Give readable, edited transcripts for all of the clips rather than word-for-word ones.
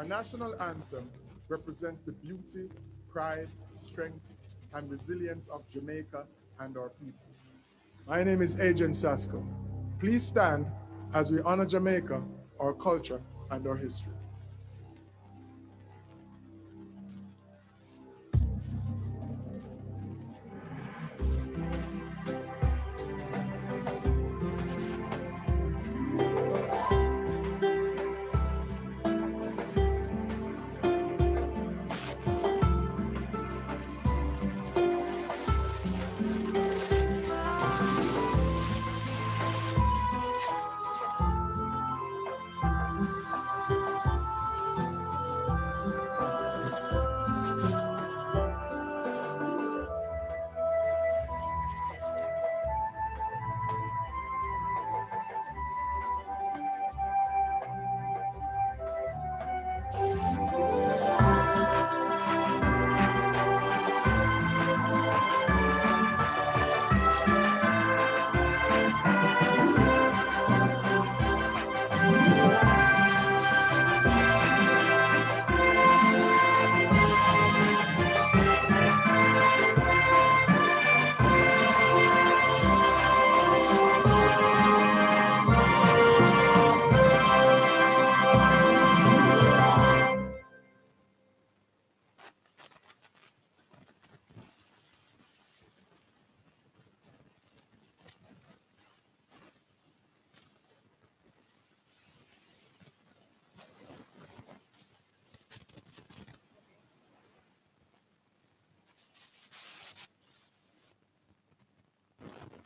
Our national anthem represents the beauty, pride, strength, and resilience of Jamaica and our people. My name is Agent Sasko. Please stand as we honor Jamaica, our culture, and our history.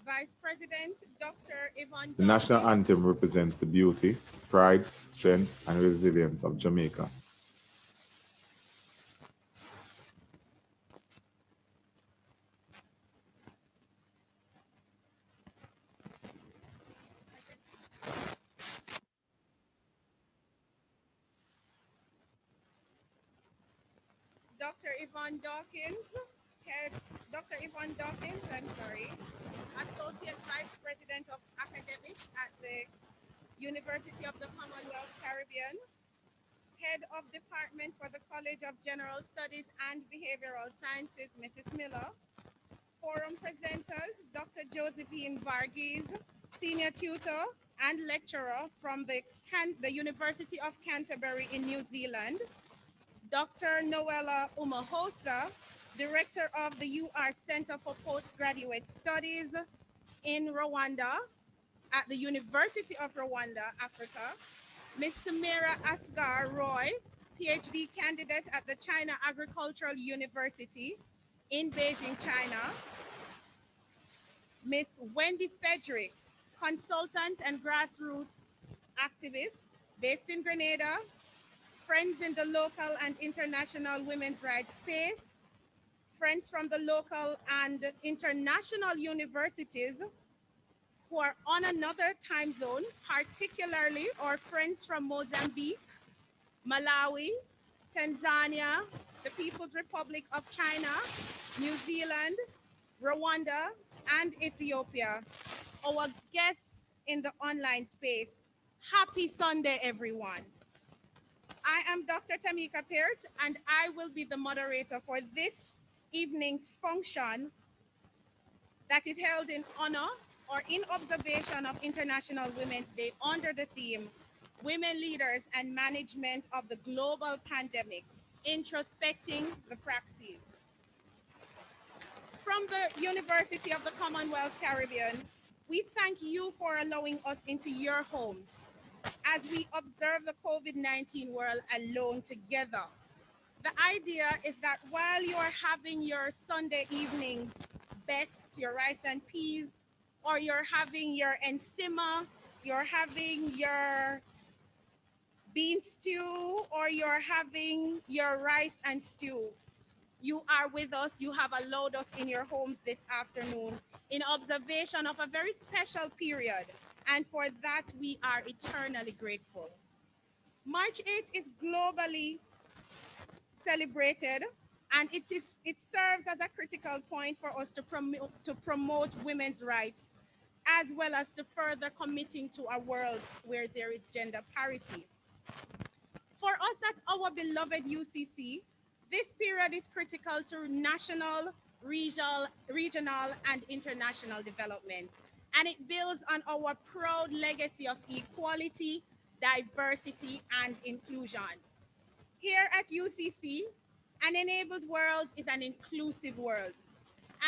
Vice President Dr. Yvonne The national Dawkins. anthem represents the beauty, pride, strength, and resilience of Jamaica. Dr. Yvonne Dawkins, head, Dr. Yvonne Dawkins, Associate Vice President of Academics at the University of the Commonwealth Caribbean, Head of Department for the College of General Studies and Behavioral Sciences, Mrs. Miller, Forum presenters, Dr. Josephine Varghese, Senior Tutor and Lecturer from the University of Canterbury in New Zealand, Dr. Noella Umahosa, Director of the UR Center for Postgraduate Studies in Rwanda at the University of Rwanda, Africa, Ms. Samira Asghar Roy, PhD candidate at the China Agricultural University in Beijing, China, Ms. Wendy Fedrick, consultant and grassroots activist based in Grenada, friends in the local and international women's rights space, friends from the local and international universities who are on another time zone, particularly our friends from Mozambique, Malawi, Tanzania, the People's Republic of China, New Zealand, Rwanda, and Ethiopia. Our guests in the online space. Happy Sunday, everyone. I am Dr. Tamika Peart, and I will be the moderator for this evening's function that is held in honor or in observation of International Women's Day under the theme, Women Leaders and Management of the Global Pandemic, Introspecting the Praxis. From the University of the Commonwealth Caribbean, we thank you for allowing us into your homes as we observe the COVID-19 world alone together. The idea is that while you are having your Sunday evenings best, your rice and peas, or you're having your ensima, you're having your bean stew, or you're having your rice and stew, you are with us. You have allowed us in your homes this afternoon in observation of a very special period. And for that, we are eternally grateful. March 8th is globally celebrated, and it serves as a critical point for us to promote women's rights, as well as to further committing to a world where there is gender parity. For us at our beloved UCC, this period is critical to national, regional, and international development. and it builds on our proud legacy of equality, diversity, and inclusion. Here at UCC, an enabled world is an inclusive world.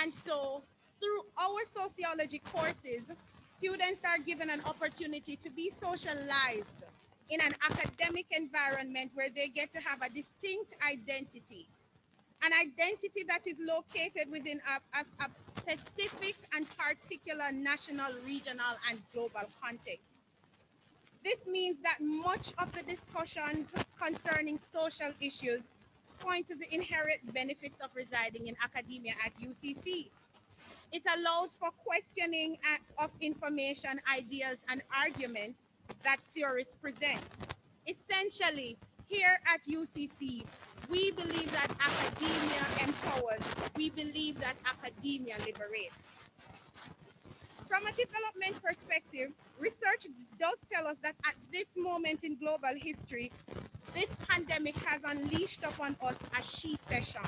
And so, through our sociology courses, students are given an opportunity to be socialized in an academic environment where they get to have a distinct identity, an identity that is located within a specific and particular national, regional, and global context. This means that much of the discussions concerning social issues point to the inherent benefits of residing in academia at UCC. It allows for questioning of information, ideas, and arguments that theorists present. Essentially, here at UCC, we believe that academia empowers, we believe that academia liberates. From a development perspective, research does tell us that at this moment in global history, this pandemic has unleashed upon us a she-cession.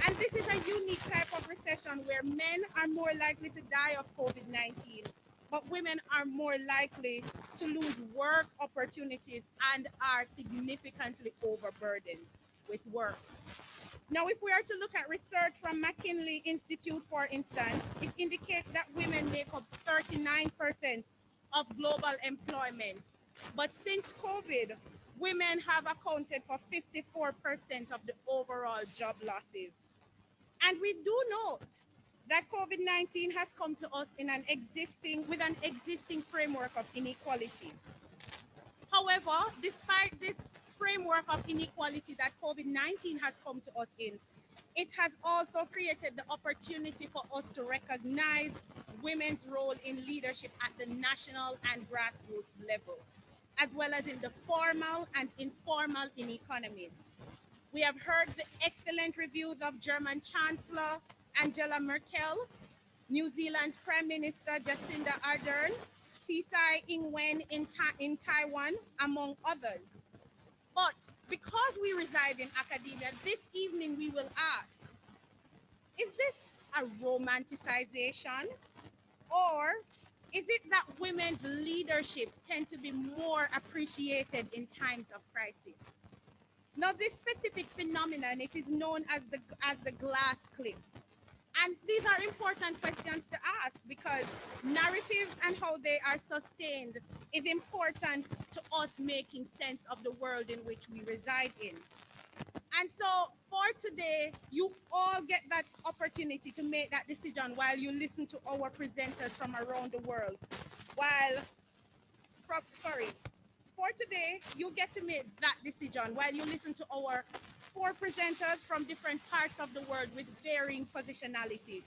And this is a unique type of recession where men are more likely to die of COVID-19, but women are more likely to lose work opportunities and are significantly overburdened with work. Now, if we are to look at research from McKinley Institute, for instance, it indicates that women make up 39% of global employment. But since COVID, women have accounted for 54% of the overall job losses. And we do note that COVID-19 has come to us with an existing framework of inequality. However, despite this framework of inequality that COVID-19 has come to us in, it has also created the opportunity for us to recognize women's role in leadership at the national and grassroots level, as well as in the formal and informal in economies. We have heard the excellent reviews of German Chancellor Angela Merkel, New Zealand's Prime Minister Jacinda Ardern, Tsai Ing-wen in Taiwan, among others. But because we reside in academia, this evening we will ask, is this a romanticization, or is it that women's leadership tend to be more appreciated in times of crisis? Now, this specific phenomenon, it is known as the glass cliff. And these are important questions to ask because narratives and how they are sustained is important to us making sense of the world in which we reside in. And so for today, you all get that opportunity to make that decision while you listen to our presenters from around the world. For today, you get to make that decision while you listen to our 4 presenters from different parts of the world with varying positionalities.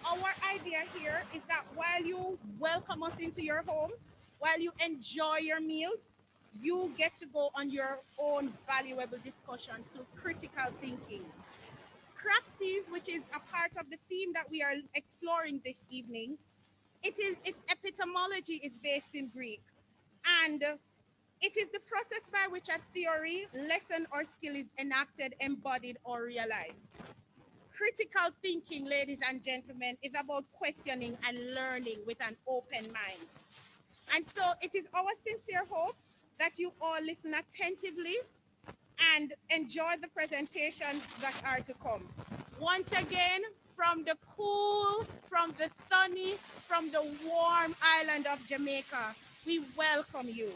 Our idea here is that while you welcome us into your homes, while you enjoy your meals, you get to go on your own valuable discussion through critical thinking. Praxis, which is a part of the theme that we are exploring this evening, its epistemology is based in Greek, and it is the process by which a theory, lesson, or skill is enacted, embodied, or realized. Critical thinking, ladies and gentlemen, is about questioning and learning with an open mind. And so it is our sincere hope that you all listen attentively and enjoy the presentations that are to come. Once again, from the cool, from the sunny, from the warm island of Jamaica, we welcome you.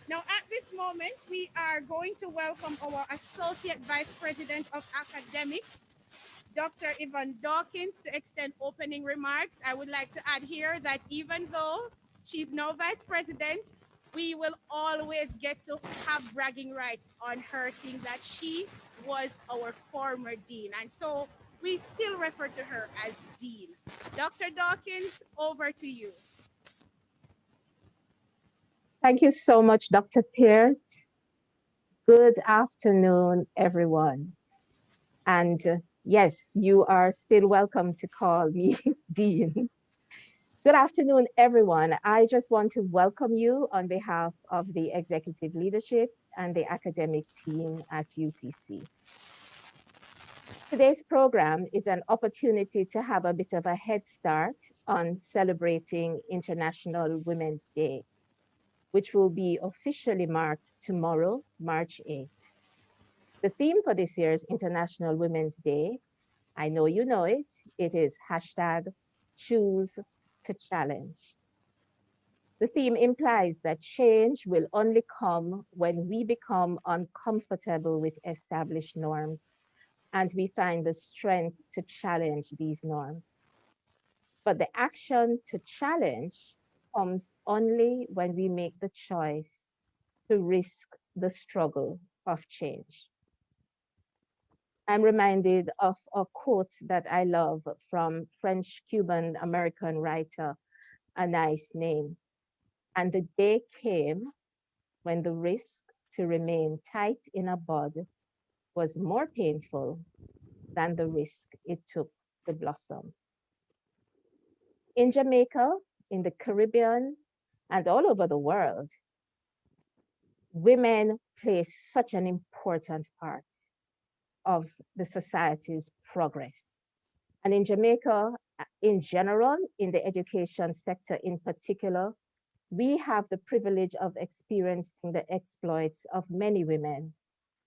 Now, at this moment, we are going to welcome our Associate Vice President of Academics, Dr. Yvonne Dawkins, to extend opening remarks. I would like to add here that even though she's now Vice President, we will always get to have bragging rights on her, seeing that she was our former Dean. And so we still refer to her as Dean. Dr. Dawkins, over to you. Thank you so much, Dr. Peart. Good afternoon, everyone. And yes, you are still welcome to call me Dean. Good afternoon, everyone. I just want to welcome you on behalf of the executive leadership and the academic team at UCC. Today's program is an opportunity to have a bit of a head start on celebrating International Women's Day, which will be officially marked tomorrow, March 8th. The theme for this year's International Women's Day, I know you know it, it is hashtag choose to challenge. The theme implies that change will only come when we become uncomfortable with established norms and we find the strength to challenge these norms. But the action to challenge comes only when we make the choice to risk the struggle of change. I'm reminded of a quote that I love from French Cuban American writer Anais Nin. And the day came when the risk to remain tight in a bud was more painful than the risk it took to blossom. In Jamaica, in the Caribbean, and all over the world, women play such an important part of the society's progress. And in Jamaica, in general, in the education sector in particular, we have the privilege of experiencing the exploits of many women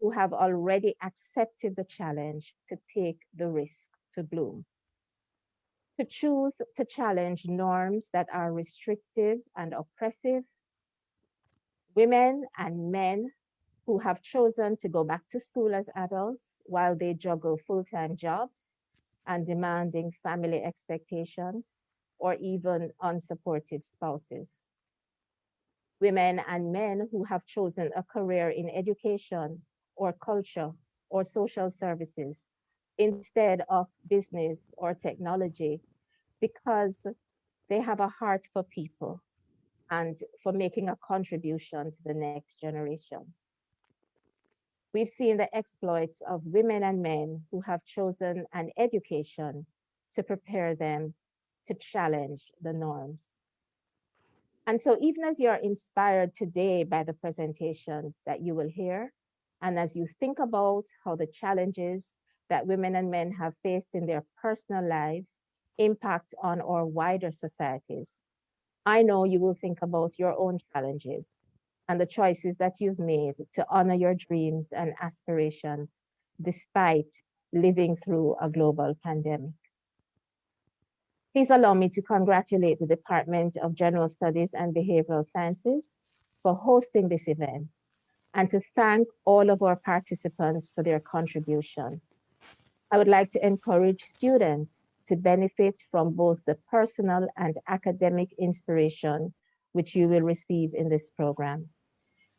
who have already accepted the challenge to take the risk to bloom. To choose to challenge norms that are restrictive and oppressive, women and men who have chosen to go back to school as adults while they juggle full-time jobs and demanding family expectations or even unsupportive spouses. Women and men who have chosen a career in education or culture or social services instead of business or technology because they have a heart for people and for making a contribution to the next generation. We've seen the exploits of women and men who have chosen an education to prepare them to challenge the norms. And so, even as you're inspired today by the presentations that you will hear, and as you think about how the challenges that women and men have faced in their personal lives impact on our wider societies, I know you will think about your own challenges and the choices that you've made to honor your dreams and aspirations despite living through a global pandemic. Please allow me to congratulate the Department of General Studies and Behavioral Sciences for hosting this event and to thank all of our participants for their contribution. I would like to encourage students to benefit from both the personal and academic inspiration which you will receive in this program.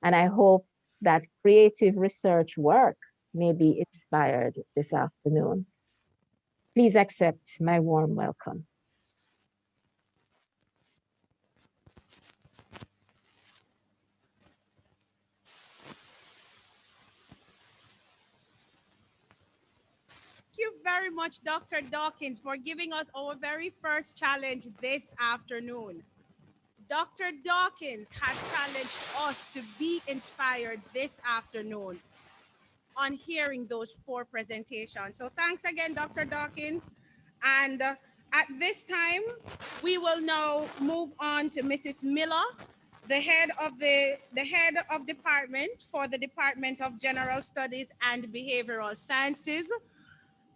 And I hope that creative research work may be inspired this afternoon. Please accept my warm welcome. Thank you very much, Dr. Dawkins, for giving us our very first challenge this afternoon. Dr. Dawkins has challenged us to be inspired this afternoon on hearing those 4 presentations. So thanks again, Dr. Dawkins. And at this time, we will now move on to Mrs. Miller, the head of department for the Department of General Studies and Behavioral Sciences.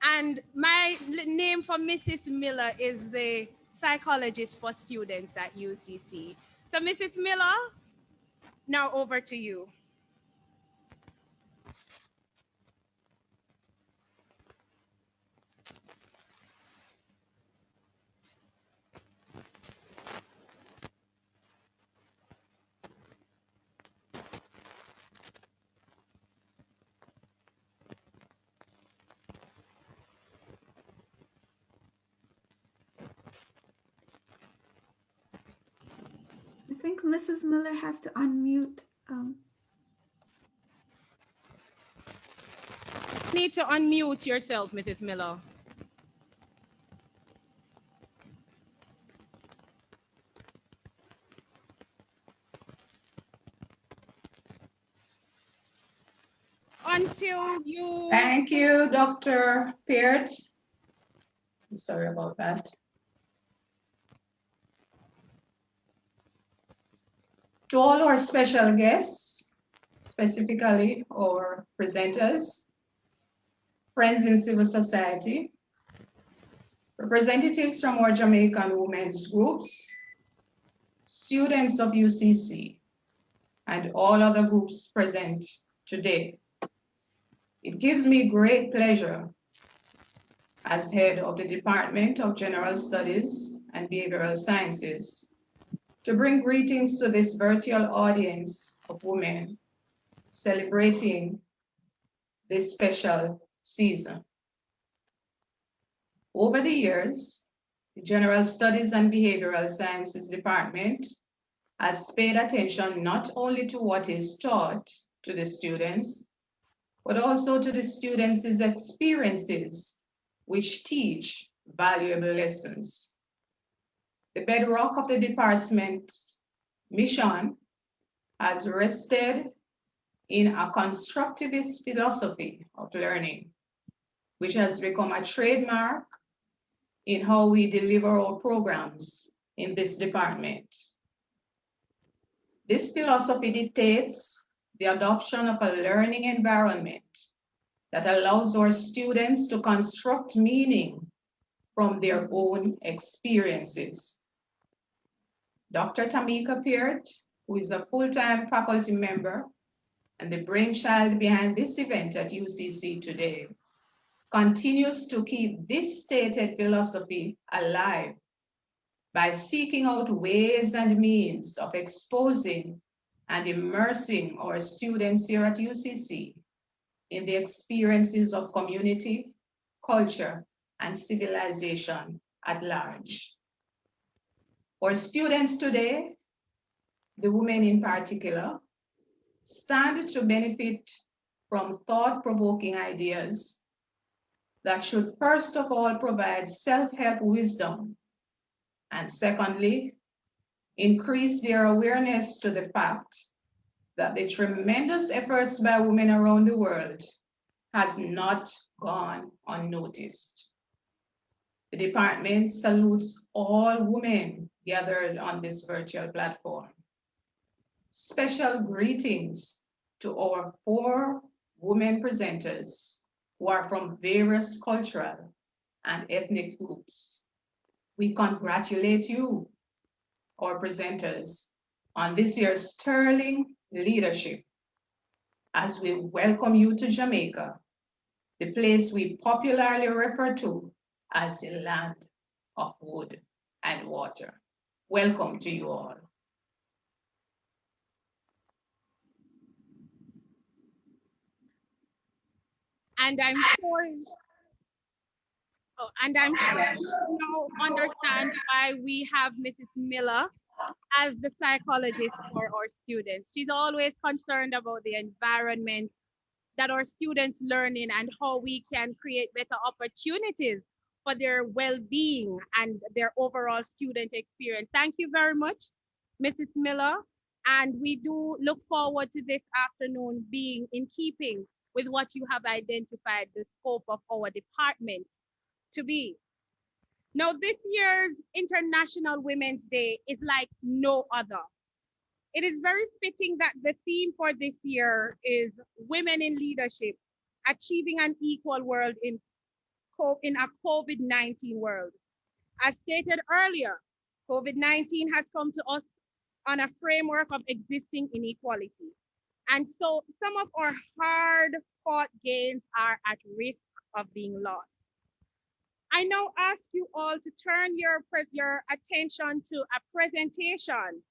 And my name for Mrs. Miller is the psychologist for students at UCC. So Mrs. Miller, now over to you. I think Mrs. Miller has to unmute. Need to unmute yourself, Mrs. Miller. until you. Thank you, Dr. Peart. Sorry about that. To all our special guests, specifically our presenters, friends in civil society, representatives from our Jamaican women's groups, students of UCC, and all other groups present today. It gives me great pleasure as head of the Department of General Studies and Behavioral Sciences to bring greetings to this virtual audience of women celebrating this special season. Over the years, the General Studies and Behavioral Sciences Department has paid attention not only to what is taught to the students, but also to the students' experiences, which teach valuable lessons. The bedrock of the department's mission has rested in a constructivist philosophy of learning, which has become a trademark in how we deliver our programs in this department. This philosophy dictates the adoption of a learning environment that allows our students to construct meaning from their own experiences. Dr. Tamika Peart, who is a full-time faculty member and the brainchild behind this event at UCC today, continues to keep this stated philosophy alive by seeking out ways and means of exposing and immersing our students here at UCC in the experiences of community, culture, and civilization at large. Our students today, the women in particular, stand to benefit from thought-provoking ideas that should first of all provide self-help wisdom, and secondly, increase their awareness to the fact that the tremendous efforts by women around the world has not gone unnoticed. The department salutes all women gathered on this virtual platform. Special greetings to our 4 women presenters who are from various cultural and ethnic groups. We congratulate you, our presenters, on this year's sterling leadership as we welcome you to Jamaica, the place we popularly refer to as the land of wood and water. Welcome to you all. And I'm sure you now understand why we have Mrs. Miller as the psychologist for our students. She's always concerned about the environment that our students learn in and how we can create better opportunities for their well-being and their overall student experience. Thank you very much, Mrs. Miller. And we do look forward to this afternoon being in keeping with what you have identified the scope of our department to be. Now, this year's International Women's Day is like no other. It is very fitting that the theme for this year is Women in Leadership, Achieving an Equal World in a COVID-19 world. As stated earlier, COVID-19 has come to us on a framework of existing inequality. And so some of our hard-fought gains are at risk of being lost. I now ask you all to turn your attention to a presentation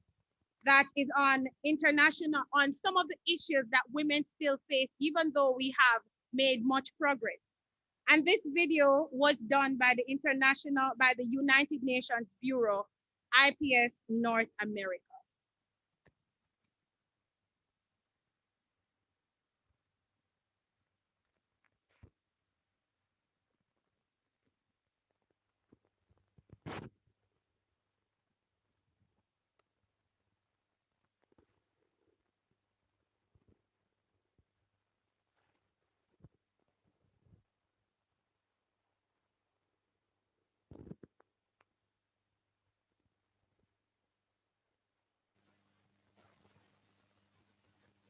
that is on some of the issues that women still face, even though we have made much progress. And this video was done by the United Nations Bureau, IPS North America.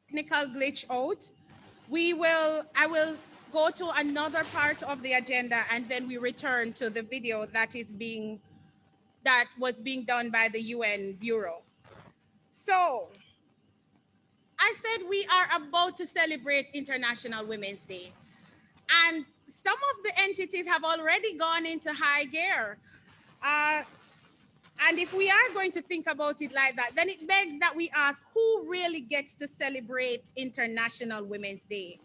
technical glitch out, I will go to another part of the agenda and then we return to the video that was being done by the UN Bureau. So I said we are about to celebrate International Women's Day. And some of the entities have already gone into high gear. And if we are going to think about it like that, then it begs that we ask who really gets to celebrate International Women's Day?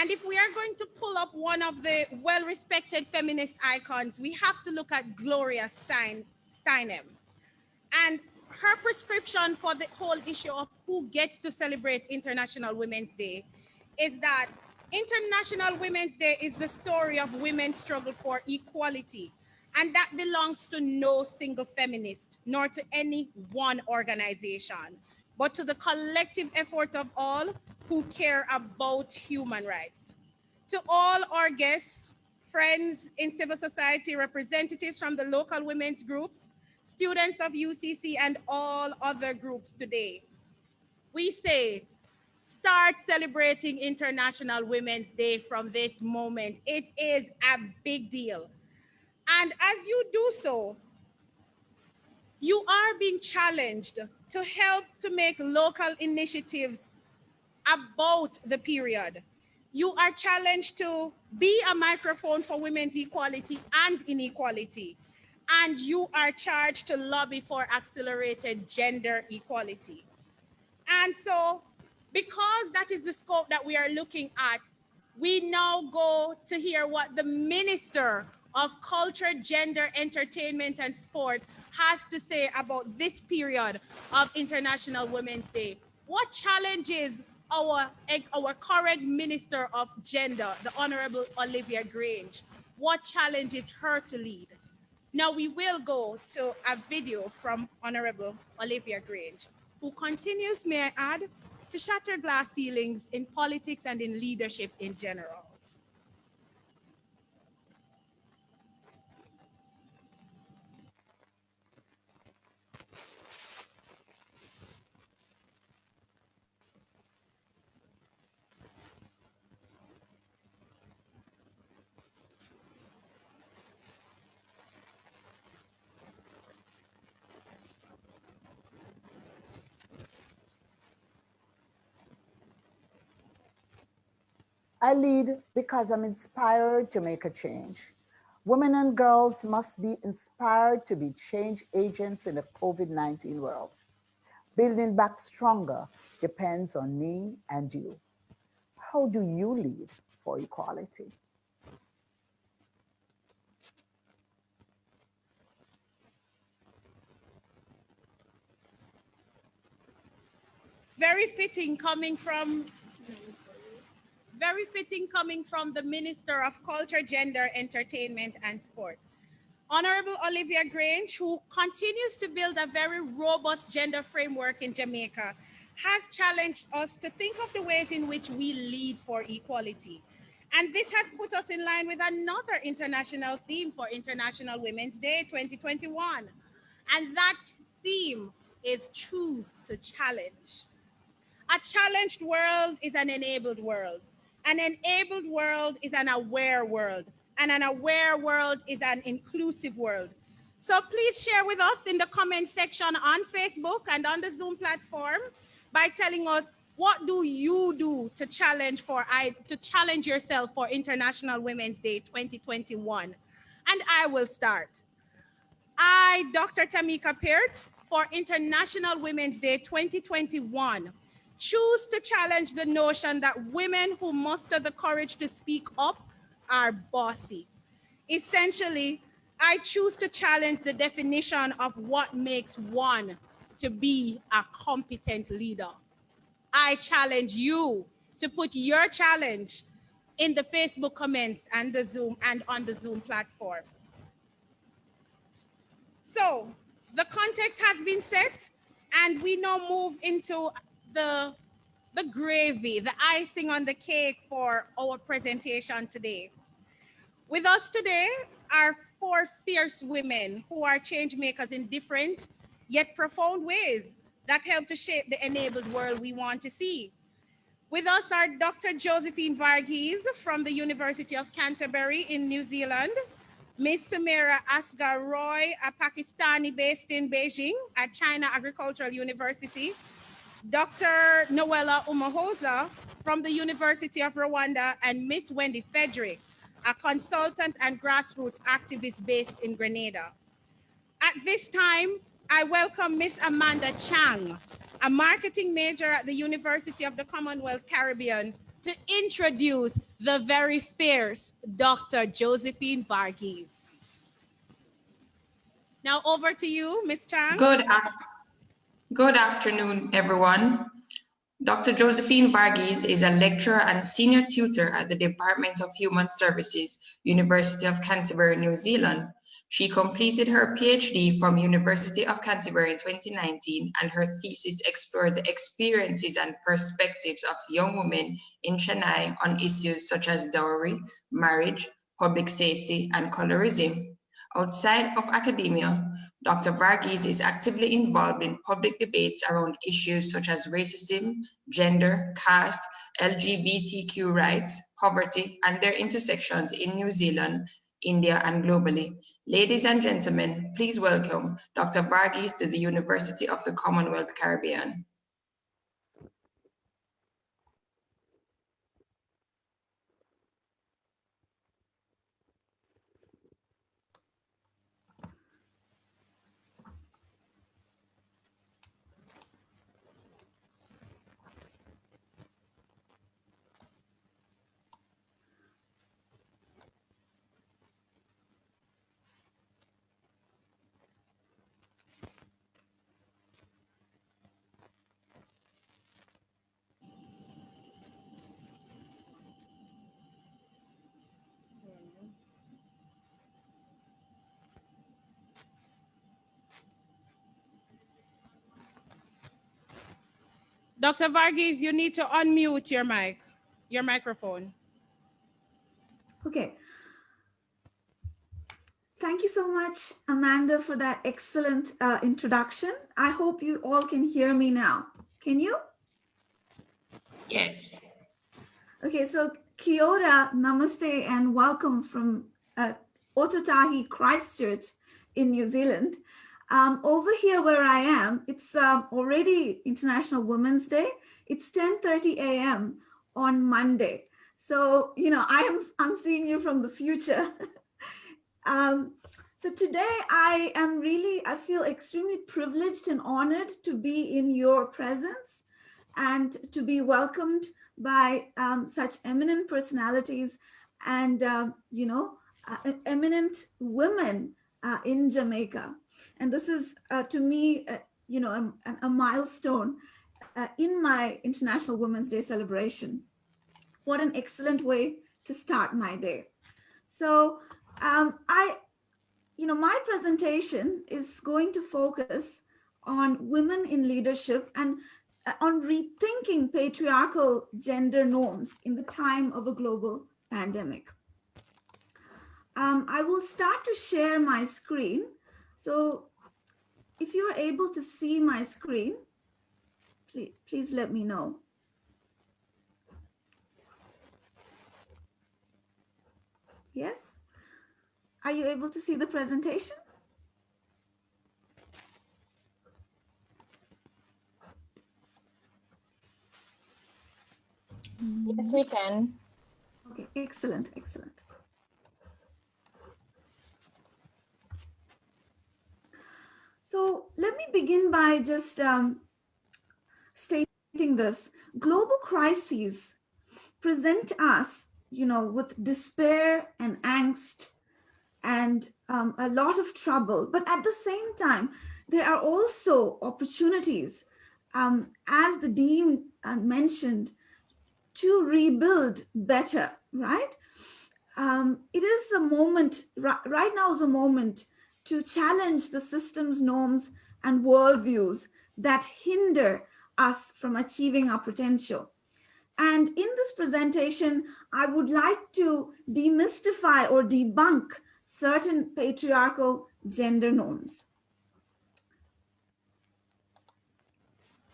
And if we are going to pull up one of the well-respected feminist icons, we have to look at Gloria Steinem. And her prescription for the whole issue of who gets to celebrate International Women's Day is that International Women's Day is the story of women's struggle for equality. And that belongs to no single feminist, nor to any one organization, but to the collective efforts of all who care about human rights. To all our guests, friends in civil society, representatives from the local women's groups, students of UCC, and all other groups today, we say, start celebrating International Women's Day from this moment. It is a big deal. And as you do so, you are being challenged to help to make local initiatives about the period. You are challenged to be a microphone for women's equality and inequality. And you are charged to lobby for accelerated gender equality. And so, because that is the scope that we are looking at, we now go to hear what the Minister of Culture, Gender, Entertainment, and Sport has to say about this period of International Women's Day. What challenges our current Minister of Gender, the Honorable Olivia Grange, what challenges her to lead? Now we will go to a video from Honorable Olivia Grange, who continues, may I add, to shatter glass ceilings in politics and in leadership in general. I lead because I'm inspired to make a change. Women and girls must be inspired to be change agents in the COVID-19 world. Building back stronger depends on me and you. How do you lead for equality? Very fitting coming from the Minister of Culture, Gender, Entertainment, and Sport. Honorable Olivia Grange, who continues to build a very robust gender framework in Jamaica, has challenged us to think of the ways in which we lead for equality. And this has put us in line with another international theme for International Women's Day 2021. And that theme is choose to challenge. A challenged world is an enabled world. An enabled world is an aware world. And an aware world is an inclusive world. So please share with us in the comment section on Facebook and on the Zoom platform by telling us, what do you do to challenge yourself for International Women's Day 2021? And I will start. I, Dr. Tamika Peart, for International Women's Day 2021, choose to challenge the notion that women who muster the courage to speak up are bossy. Essentially, I choose to challenge the definition of what makes one to be a competent leader. I challenge you to put your challenge in the Facebook comments and the Zoom and on the Zoom platform. So the context has been set, and we now move into the gravy, the icing on the cake for our presentation today. With us today are 4 fierce women who are change makers in different yet profound ways that help to shape the enabled world we want to see. With us are Dr. Josephine Varghese from the University of Canterbury in New Zealand, Ms. Samira Asghar Roy, a Pakistani based in Beijing at China Agricultural University, Dr. Noella Umahosa from the University of Rwanda, and Ms. Wendy Fedrick, a consultant and grassroots activist based in Grenada. At this time, I welcome Ms. Amanda Chang, a marketing major at the University of the Commonwealth Caribbean, to introduce the very fierce Dr. Josephine Varghese. Now over to you, Ms. Chang. Good afternoon, everyone. Dr. Josephine Varghese is a lecturer and senior tutor at the Department of Human Services, University of Canterbury, New Zealand. She completed her PhD from University of Canterbury in 2019, and her thesis explored the experiences and perspectives of young women in Chennai on issues such as dowry, marriage, public safety, and colorism. Outside of academia, Dr. Varghese is actively involved in public debates around issues such as racism, gender, caste, LGBTQ rights, poverty, and their intersections in New Zealand, India, and globally. Ladies and gentlemen, please welcome Dr. Varghese to the University of the Commonwealth Caribbean. Dr. Varghese, you need to unmute your microphone. Okay. Thank you so much, Amanda, for that excellent introduction. I hope you all can hear me now. Can you? Yes. Okay, so kia ora, namaste, and welcome from Otautahi, Christchurch in New Zealand. Over here where I am, it's already International Women's Day. It's 10:30 a.m. on Monday. So, you know, I'm seeing you from the future. So today I feel extremely privileged and honored to be in your presence and to be welcomed by such eminent personalities and, you know, eminent women in Jamaica. And this is, to me, you know, a milestone in my International Women's Day celebration. What an excellent way to start my day. So you know, my presentation is going to focus on women in leadership and on rethinking patriarchal gender norms in the time of a global pandemic. I will start to share my screen. So if you are able to see my screen, please let me know. Yes? Are you able to see the presentation? Yes, we can. Okay, excellent, excellent. So let me begin by just stating this. Global crises present us, you know, with despair and angst and a lot of trouble. But at the same time, there are also opportunities, as the Dean mentioned, to rebuild better, right? It is the moment, right now is the moment to challenge the systems, norms, and worldviews that hinder us from achieving our potential. And in this presentation, I would like to demystify or debunk certain patriarchal gender norms.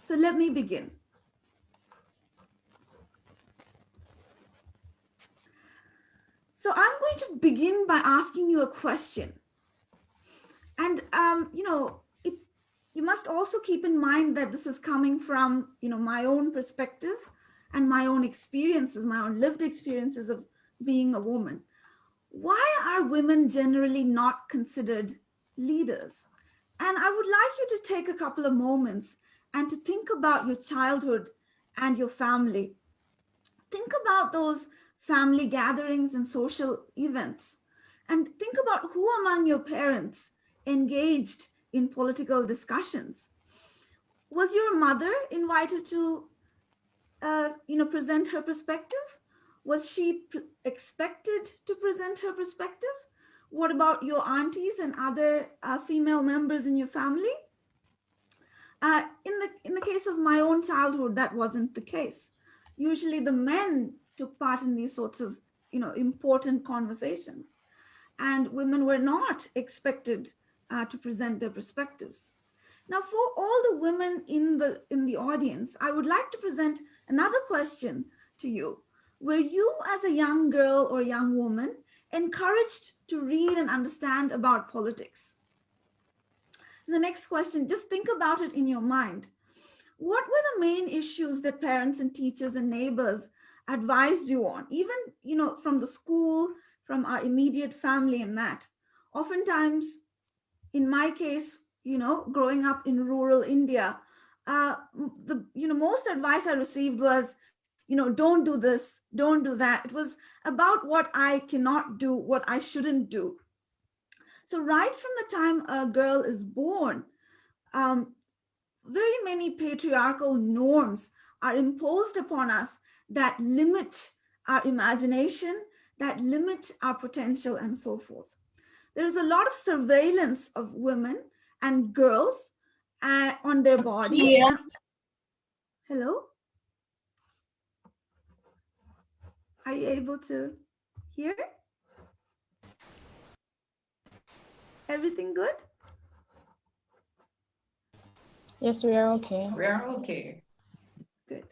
So let me begin. So I'm going to begin by asking you a question. And, you must also keep in mind that this is coming from, my own perspective and my own experiences, my own lived experiences of being a woman. Why are women generally not considered leaders? And I would like you to take a couple of moments and to think about your childhood and your family. Think about those family gatherings and social events. And think about who among your parents engaged in political discussions. Was your mother invited to, present her perspective? Was she expected to present her perspective? What about your aunties and other female members in your family? In the case of my own childhood, that wasn't the case. Usually the men took part in these sorts of, important conversations, and women were not expected to present their perspectives. Now, for all the women in the audience, I would like to present another question to you. Were you, as a young girl or young woman, encouraged to read and understand about politics? And the next question, just think about it in your mind. What were the main issues that parents and teachers and neighbors advised you on, even, from the school, from our immediate family and that? Oftentimes, in my case, growing up in rural India, most advice I received was, don't do this, don't do that. It was about what I cannot do, what I shouldn't do. So right from the time a girl is born, very many patriarchal norms are imposed upon us that limit our imagination, that limit our potential, and so forth. There's a lot of surveillance of women and girls on their bodies. Yeah. Hello? Are you able to hear? Everything good? Yes, we are okay. We are okay. Good.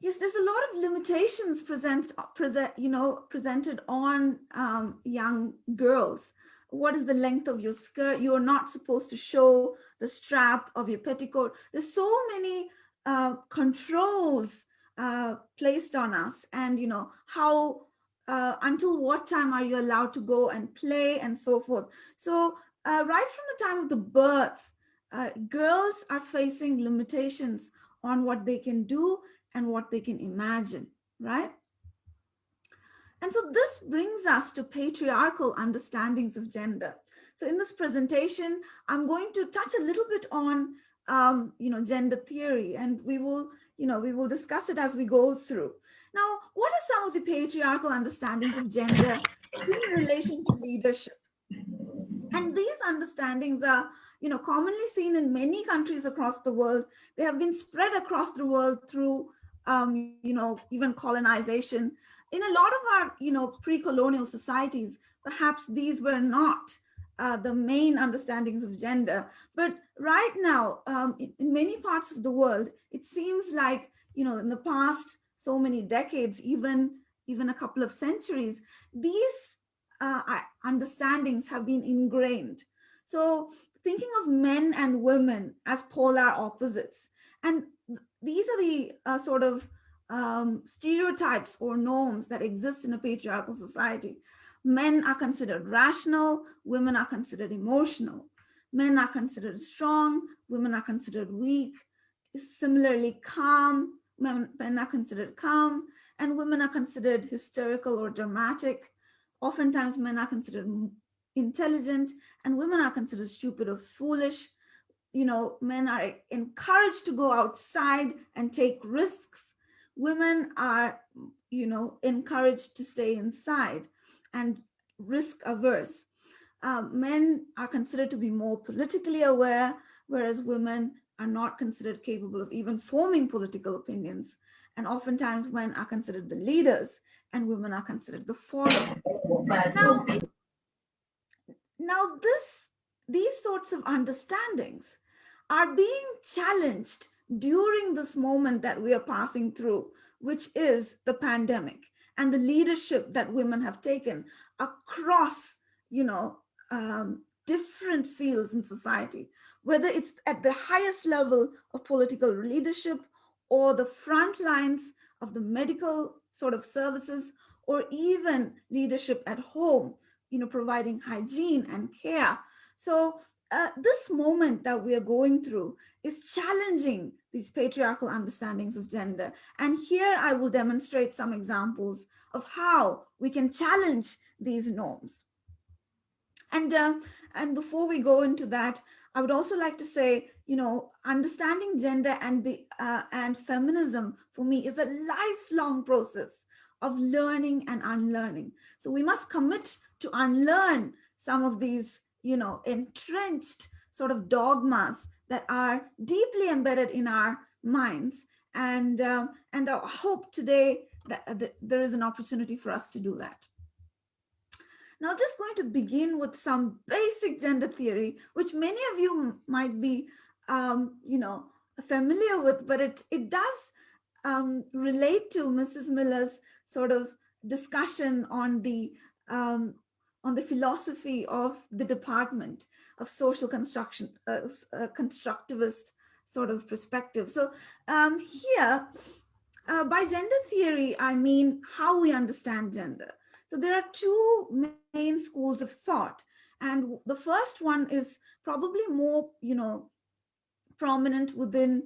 Yes, there's a lot of limitations presented on young girls. What is the length of your skirt? You are not supposed to show the strap of your petticoat. There's so many controls placed on us, and how until what time are you allowed to go and play and so forth. So right from the time of the birth, girls are facing limitations on what they can do and what they can imagine, right? And so this brings us to patriarchal understandings of gender. So in this presentation, I'm going to touch a little bit on, gender theory, and we will discuss it as we go through. Now, what are some of the patriarchal understandings of gender in relation to leadership? And these understandings are, commonly seen in many countries across the world. They have been spread across the world through, even colonization. In a lot of our, pre-colonial societies, perhaps these were not the main understandings of gender. But right now, in many parts of the world, it seems like, in the past so many decades, even a couple of centuries, these understandings have been ingrained. So thinking of men and women as polar opposites, and these are the sort of stereotypes or norms that exist in a patriarchal society. Men are considered rational, women are considered emotional. Men are considered strong, women are considered weak. Similarly, calm, men are considered calm, and women are considered hysterical or dramatic. Oftentimes, men are considered intelligent, and women are considered stupid or foolish. Men are encouraged to go outside and take risks. Women are, encouraged to stay inside and risk averse. Men are considered to be more politically aware, whereas women are not considered capable of even forming political opinions. And oftentimes men are considered the leaders and women are considered the followers. Now these sorts of understandings are being challenged during this moment that we are passing through, which is the pandemic. and the leadership that women have taken across, different fields in society, whether it's at the highest level of political leadership or the front lines of the medical sort of services, or even leadership at home, providing hygiene and care. So this moment that we are going through is challenging these patriarchal understandings of gender. And here I will demonstrate some examples of how we can challenge these norms. And before we go into that, I would also like to say, understanding gender and feminism for me is a lifelong process of learning and unlearning. So we must commit to unlearn some of these, entrenched sort of dogmas that are deeply embedded in our minds. And I hope today that there is an opportunity for us to do that. Now, just going to begin with some basic gender theory, which many of you might be, familiar with, but it does relate to Mrs. Miller's sort of discussion on the philosophy of the Department of Social Construction, constructivist sort of perspective. So here, by gender theory, I mean how we understand gender. So there are two main schools of thought. And the first one is probably more, prominent within,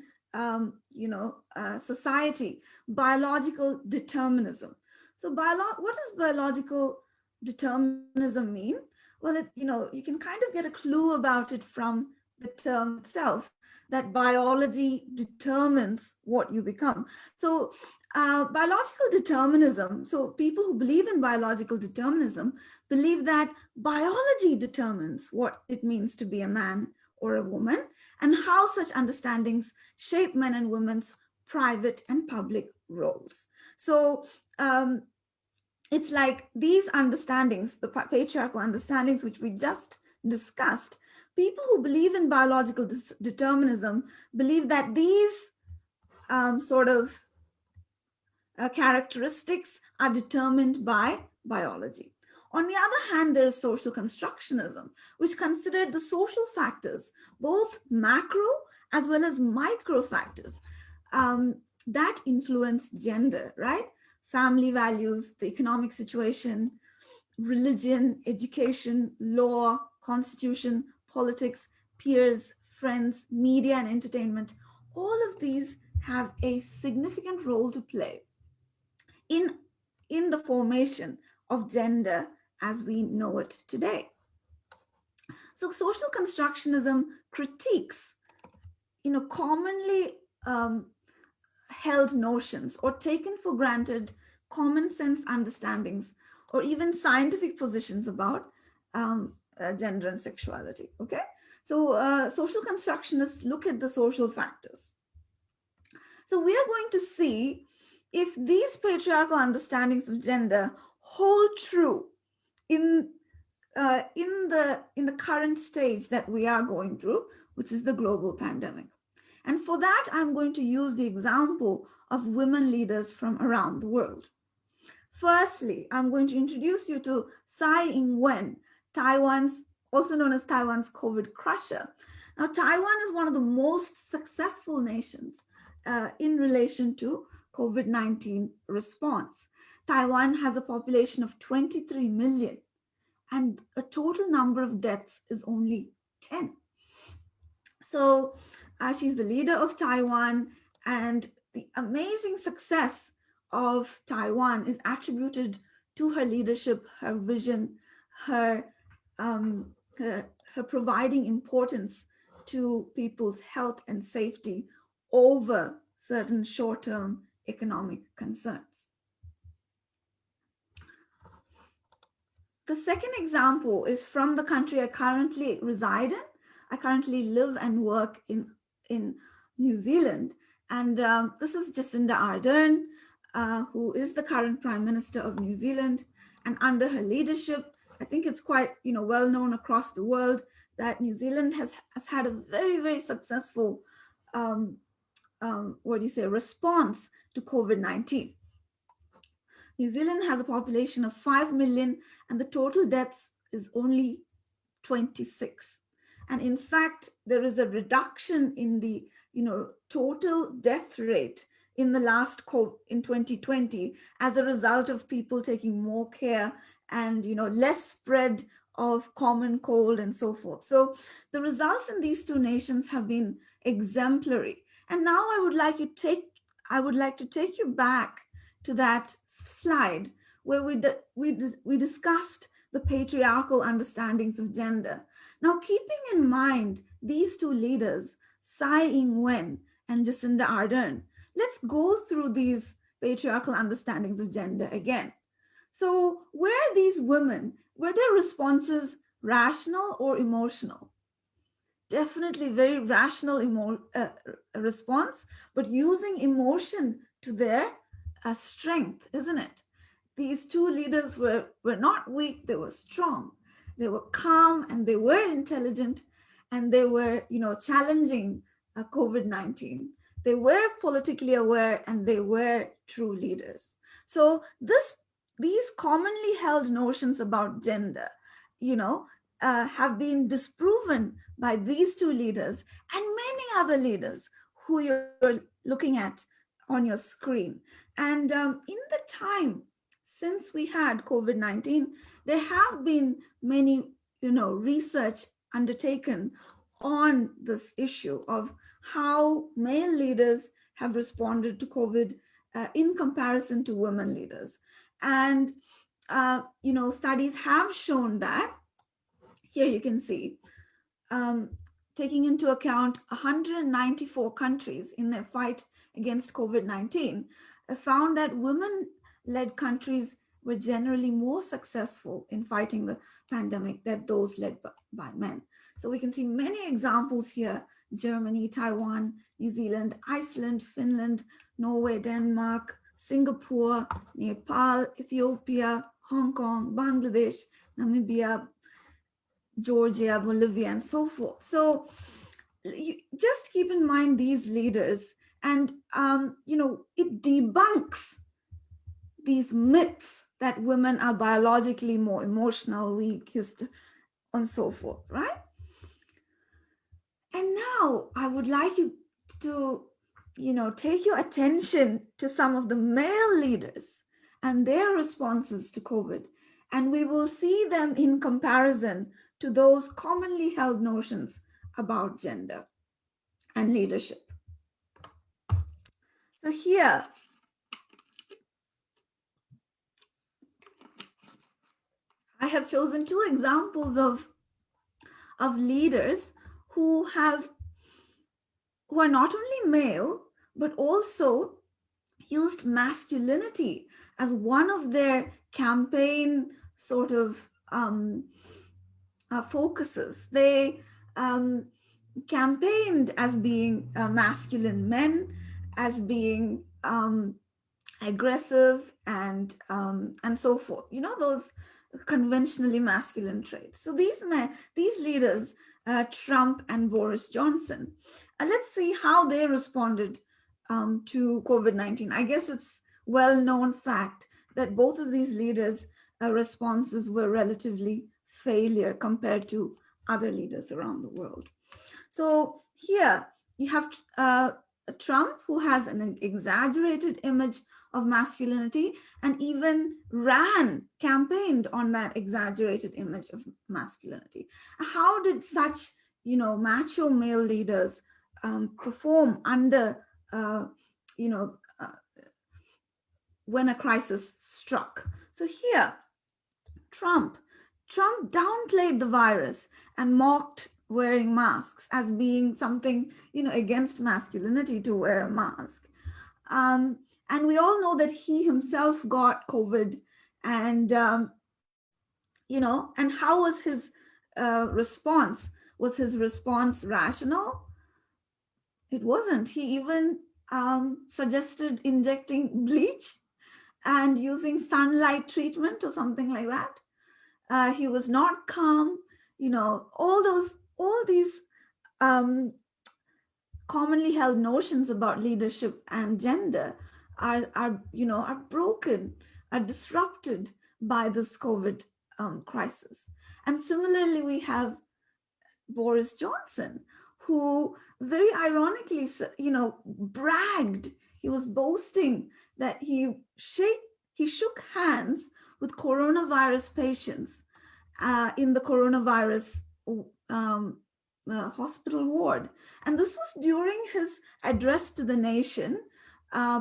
society, biological determinism. So what does biological determinism mean? Well, you can kind of get a clue about it from the term itself, that biology determines what you become. So biological determinism, so people who believe in biological determinism believe that biology determines what it means to be a man or a woman, and how such understandings shape men and women's private and public roles. So it's like these understandings, the patriarchal understandings, which we just discussed, people who believe in biological determinism believe that these characteristics are determined by biology. On the other hand, there is social constructionism, which considered the social factors, both macro as well as micro factors, that influence gender, right? Family values, the economic situation, religion, education, law, constitution, politics, peers, friends, media, and entertainment. All of these have a significant role to play in the formation of gender as we know it today. So social constructionism critiques, commonly held notions or taken for granted common sense understandings or even scientific positions about gender and sexuality, okay? So social constructionists look at the social factors. So we are going to see if these patriarchal understandings of gender hold true in the current stage that we are going through, which is the global pandemic. And for that, I'm going to use the example of women leaders from around the world. Firstly, I'm going to introduce you to Tsai Ing-wen, also known as Taiwan's COVID crusher. Now, Taiwan is one of the most successful nations in relation to COVID-19 response. Taiwan has a population of 23 million, and a total number of deaths is only 10. So she's the leader of Taiwan, and the amazing success of Taiwan is attributed to her leadership, her vision, her providing importance to people's health and safety over certain short-term economic concerns. The second example is from the country I currently reside in. I currently live and work in New Zealand. And this is Jacinda Ardern, who is the current Prime Minister of New Zealand. And under her leadership, I think it's quite well known across the world that New Zealand has had a very, very successful response to COVID-19. New Zealand has a population of 5 million and the total deaths is only 26. And in fact, there is a reduction in the total death rate in the in 2020 as a result of people taking more care and less spread of common cold and so forth. So the results in these two nations have been exemplary. And now I would like to take you back to that slide where we discussed the patriarchal understandings of gender. Now, keeping in mind these two leaders, Tsai Ing-wen and Jacinda Ardern, let's go through these patriarchal understandings of gender again. So were these women, were their responses rational or emotional? Definitely very rational response, but using emotion to their strength, isn't it? These two leaders were not weak, they were strong. They were calm and they were intelligent and they were, challenging COVID-19. They were politically aware and they were true leaders. So these commonly held notions about gender, have been disproven by these two leaders and many other leaders who you're looking at on your screen. And in the time since we had COVID-19, there have been many, research undertaken on this issue of how male leaders have responded to COVID in comparison to women leaders. And, studies have shown that, here you can see, taking into account 194 countries in their fight against COVID-19, found that women-led countries were generally more successful in fighting the pandemic than those led by men. So we can see many examples here: Germany, Taiwan, New Zealand, Iceland, Finland, Norway, Denmark, Singapore, Nepal, Ethiopia, Hong Kong, Bangladesh, Namibia, Georgia, Bolivia, and so forth. So just keep in mind these leaders, and it debunks these myths that women are biologically more emotional, weak, and so forth, right? And now I would like you to, take your attention to some of the male leaders and their responses to COVID, and we will see them in comparison to those commonly held notions about gender and leadership. So here, I have chosen two examples of leaders who are not only male, but also used masculinity as one of their campaign sort of focuses. They campaigned as being masculine men, as being aggressive and so forth. Those conventionally masculine traits. So these leaders, Trump and Boris Johnson, let's see how they responded to COVID-19. I guess it's well-known fact that both of these leaders' responses were relatively failure compared to other leaders around the world. So here you have Trump, who has an exaggerated image of masculinity and even campaigned on that exaggerated image of masculinity. How did such, macho male leaders perform under, when a crisis struck? So here, Trump downplayed the virus and mocked wearing masks as being something, against masculinity to wear a mask. And we all know that he himself got COVID, and, and how was his response? Was his response rational? It wasn't. He even suggested injecting bleach and using sunlight treatment or something like that. He was not calm. All these commonly held notions about leadership and gender are broken, are disrupted by this COVID crisis. And similarly, we have Boris Johnson, who very ironically, bragged. He was boasting that he shook hands with coronavirus patients in the coronavirus hospital ward. And this was during his address to the nation,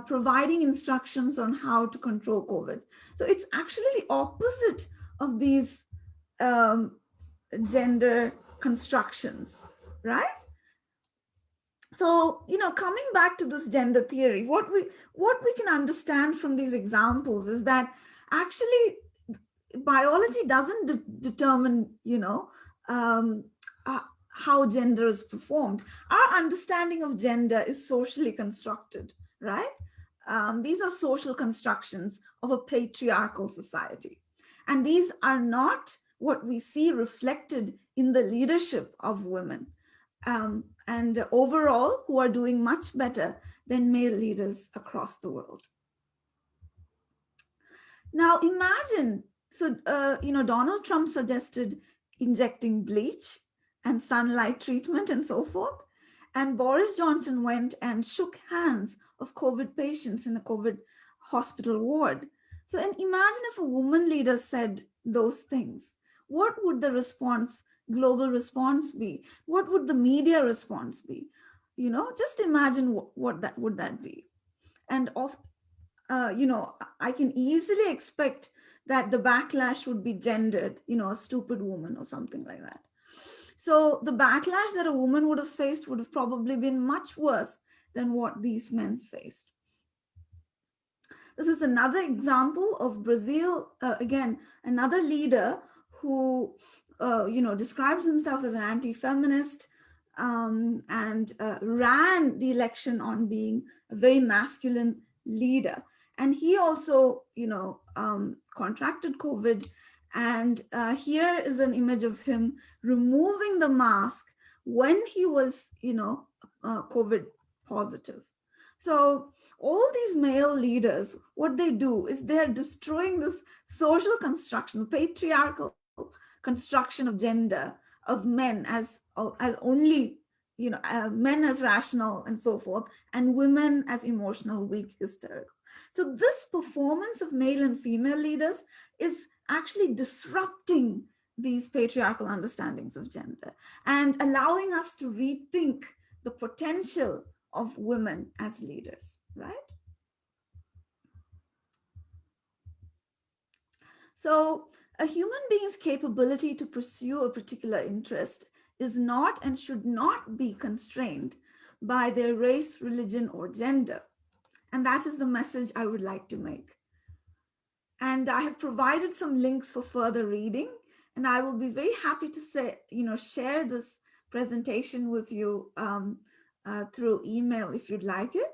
providing instructions on how to control COVID. So it's actually the opposite of these gender constructions, right? So, coming back to this gender theory, what we can understand from these examples is that actually biology doesn't determine, how gender is performed. Our understanding of gender is socially constructed, right? These are social constructions of a patriarchal society. And these are not what we see reflected in the leadership of women. And overall, who are doing much better than male leaders across the world. Now imagine, Donald Trump suggested injecting bleach and sunlight treatment and so forth. And Boris Johnson went and shook hands of COVID patients in a COVID hospital ward. So and imagine if a woman leader said those things. What would the global response be? What would the media response be? Just imagine what that would be. And I can easily expect that the backlash would be gendered, a stupid woman or something like that. So the backlash that a woman would have faced would have probably been much worse than what these men faced. This is another example of Brazil, again, another leader who, describes himself as an anti-feminist and ran the election on being a very masculine leader. And he also, contracted COVID. And here is an image of him removing the mask when he was, COVID positive. So all these male leaders, what they do is they're destroying this social construction, patriarchal construction of gender, of men as only, men as rational and so forth, and women as emotional, weak, hysterical. So this performance of male and female leaders is actually disrupting these patriarchal understandings of gender and allowing us to rethink the potential of women as leaders, right? So a human being's capability to pursue a particular interest is not and should not be constrained by their race, religion, or gender. And that is the message I would like to make. And I have provided some links for further reading, and I will be very happy to share this presentation with you through email if you'd like it.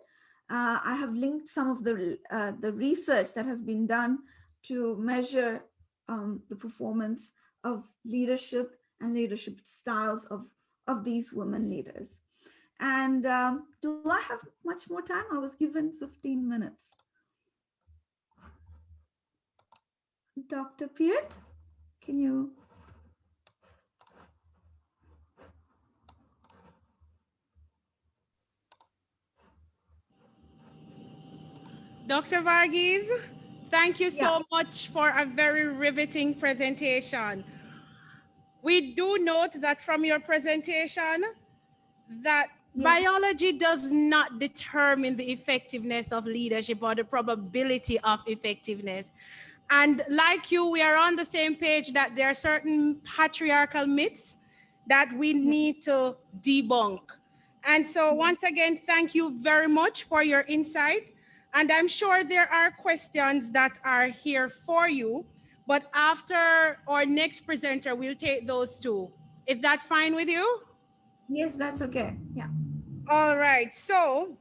I have linked some of the research that has been done to measure the performance of leadership and leadership styles of these women leaders. And do I have much more time? I was given 15 minutes. Dr. Peart, can you? Dr. Varghese, thank you so much for a very riveting presentation. We do note that from your presentation that biology does not determine the effectiveness of leadership or the probability of effectiveness. And like you, we are on the same page that there are certain patriarchal myths that we need to debunk. And so once again, thank you very much for your insight. And I'm sure there are questions that are here for you, but after our next presenter, we'll take those too. Is that fine with you? Yes, that's okay. Yeah. All right. So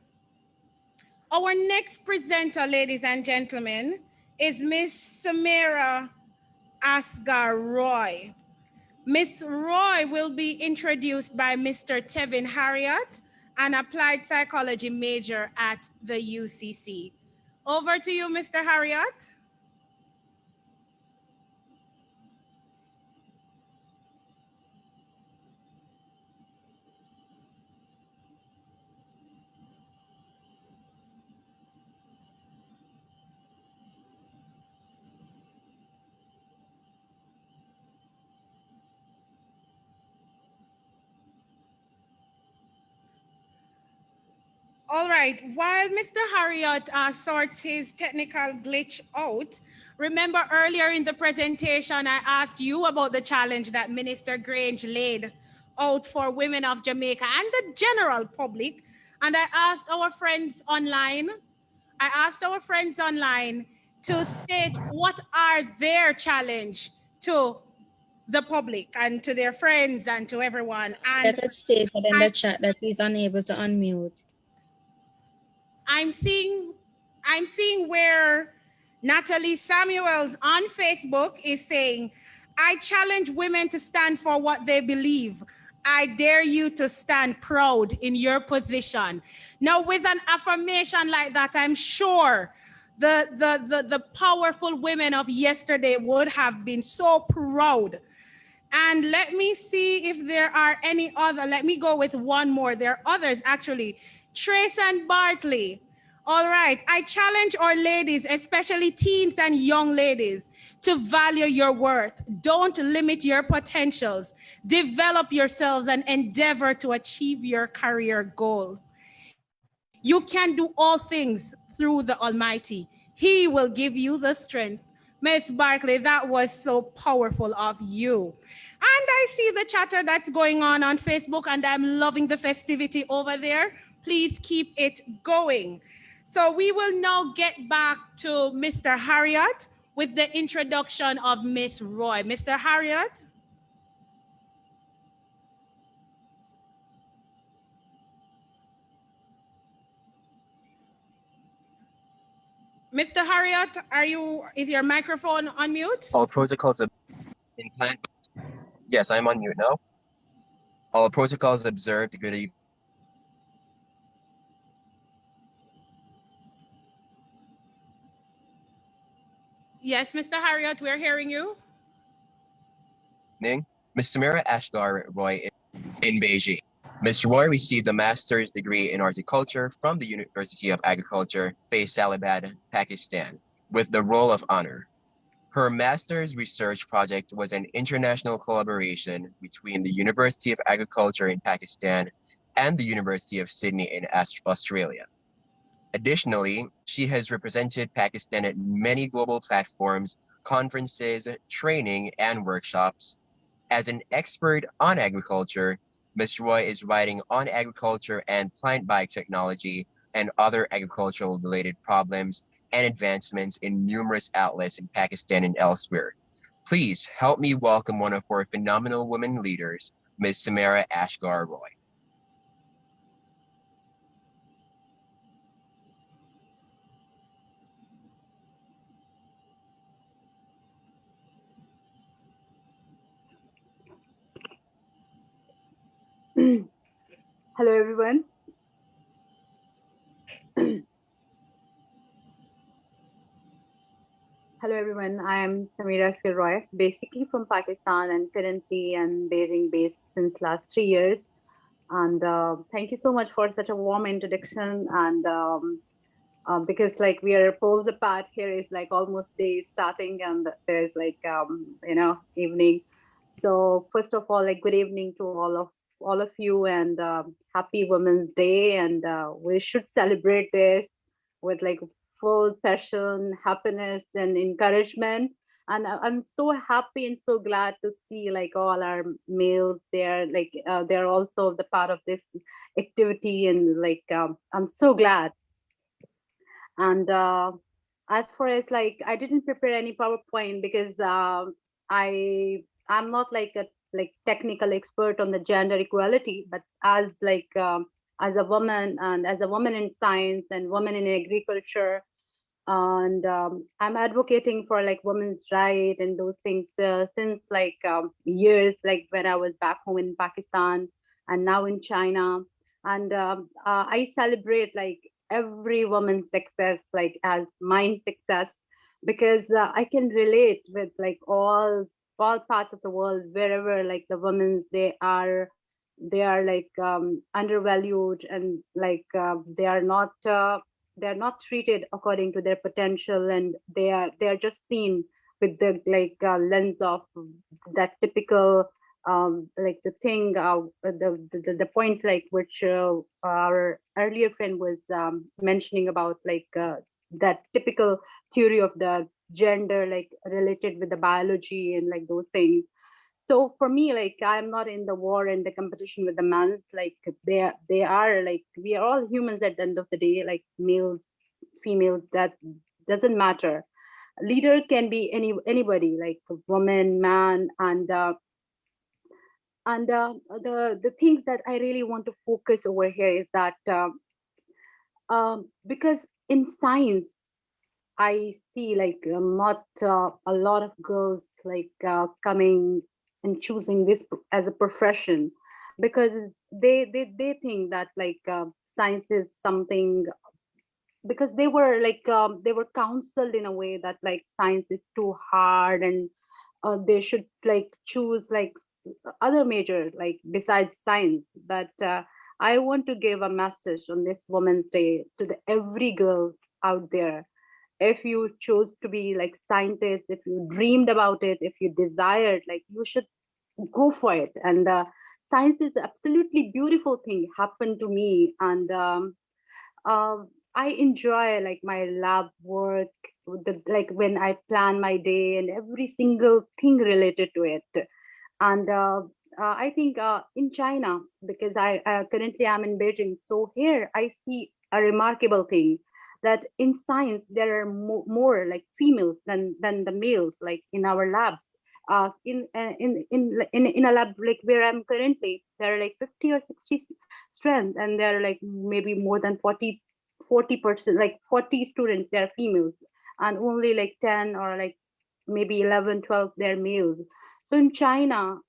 our next presenter, ladies and gentlemen, is Miss Samira Asghar Roy. Miss Roy will be introduced by Mr. Tevin Harriott, an applied psychology major at the UCC. Over to you, Mr. Harriott. All right, while Mr. Harriot sorts his technical glitch out, remember earlier in the presentation, I asked you about the challenge that Minister Grange laid out for women of Jamaica and the general public. And I asked our friends online, to state what are their challenge to the public and to their friends and to everyone. And That it stated in the chat that he's unable to unmute. I'm seeing where Natalie Samuels on Facebook is saying, I challenge women to stand for what they believe. I dare you to stand proud in your position. Now, with an affirmation like that, I'm sure the powerful women of yesterday would have been so proud. And let me see if there are any other. Let me go with one more. There are others actually. Trace and Bartley. All right. I challenge our ladies, especially teens and young ladies, to value your worth. Don't limit your potentials. Develop yourselves and endeavor to achieve your career goals. You can do all things through the Almighty. He will give you the strength. Miss Barkley, that was so powerful of you. And I see the chatter that's going on Facebook, and I'm loving the festivity over there. Please keep it going. So we will now get back to Mr. Harriot with the introduction of Miss Roy. Mr. Harriot? Mr. Harriot, is your microphone on mute? All protocols in plan. Yes, I'm on mute now. All protocols observed. Good evening. Yes, Mr. Harriot, we're hearing you. Ms. Samira Ashgar Roy in Beijing. Ms. Roy received a master's degree in horticulture from the University of Agriculture, Faisalabad, Pakistan, with the role of honor. Her master's research project was an international collaboration between the University of Agriculture in Pakistan and the University of Sydney in Australia. Additionally, she has represented Pakistan at many global platforms, conferences, training, and workshops. As an expert on agriculture, Ms. Roy is writing on agriculture and plant biotechnology and other agricultural-related problems and advancements in numerous outlets in Pakistan and elsewhere. Please help me welcome one of our phenomenal women leaders, Ms. Samira Ashgar Roy. Hello, everyone. Hello, everyone. I am Samira Ashgar Roy, basically from Pakistan, and currently I'm Beijing based since last 3 years. And thank you so much for such a warm introduction. And because like we are poles apart, here is like almost day starting, and there's like evening. So first of all, like good evening to all of you, and happy Women's Day. And we should celebrate this with like full passion, happiness, and encouragement. And I'm so happy and so glad to see like all our males there, like they're also the part of this activity, and like I'm so glad. And as far as like, I didn't prepare any PowerPoint because I'm not like a technical expert on the gender equality, but as a woman, and as a woman in science and woman in agriculture, and I'm advocating for like women's right and those things since like years, like when I was back home in Pakistan and now in China. And I celebrate like every woman's success like as my success, because I can relate with like all parts of the world, wherever like the women's they are like undervalued, and like they're not treated according to their potential, and they are just seen with the like lens of that typical like the thing, the points like which our earlier friend was mentioning about, like that typical theory of the gender, like related with the biology and like those things. So for me, like I'm not in the war and the competition with the men's. Like they are like, we are all humans at the end of the day, like males, females, that doesn't matter. Leader can be anybody, like a woman, man, and the things that I really want to focus over here is that because in science I see like not a lot of girls like coming and choosing this as a profession, because they think that like science is something, because they were counseled in a way that like science is too hard, and they should like choose like other major like besides science. But I want to give a message on this Women's Day to the every girl out there. If you chose to be like scientist, if you dreamed about it, if you desired, like you should go for it. And science is absolutely beautiful thing happened to me. And I enjoy like my lab work, like when I plan my day and every single thing related to it. And I think in China, because I currently am in Beijing, so here I see a remarkable thing, that in science there are more like females than the males, like in our labs. In a lab like where I'm currently, there are like 50 or 60 strength, and there are like maybe more than 40%, like 40 students, they are females, and only like 10 or like maybe 11, 12, they're males. So in China,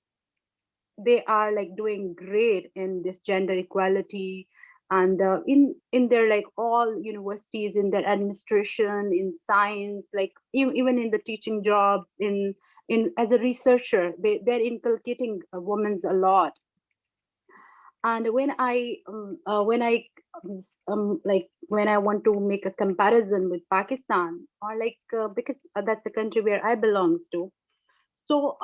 they are like doing great in this gender equality, and in their like all universities, in their administration, in science, like even in the teaching jobs, in as a researcher, they're inculcating women's a lot. And like when I want to make a comparison with Pakistan, or like because that's the country where I belongs to, so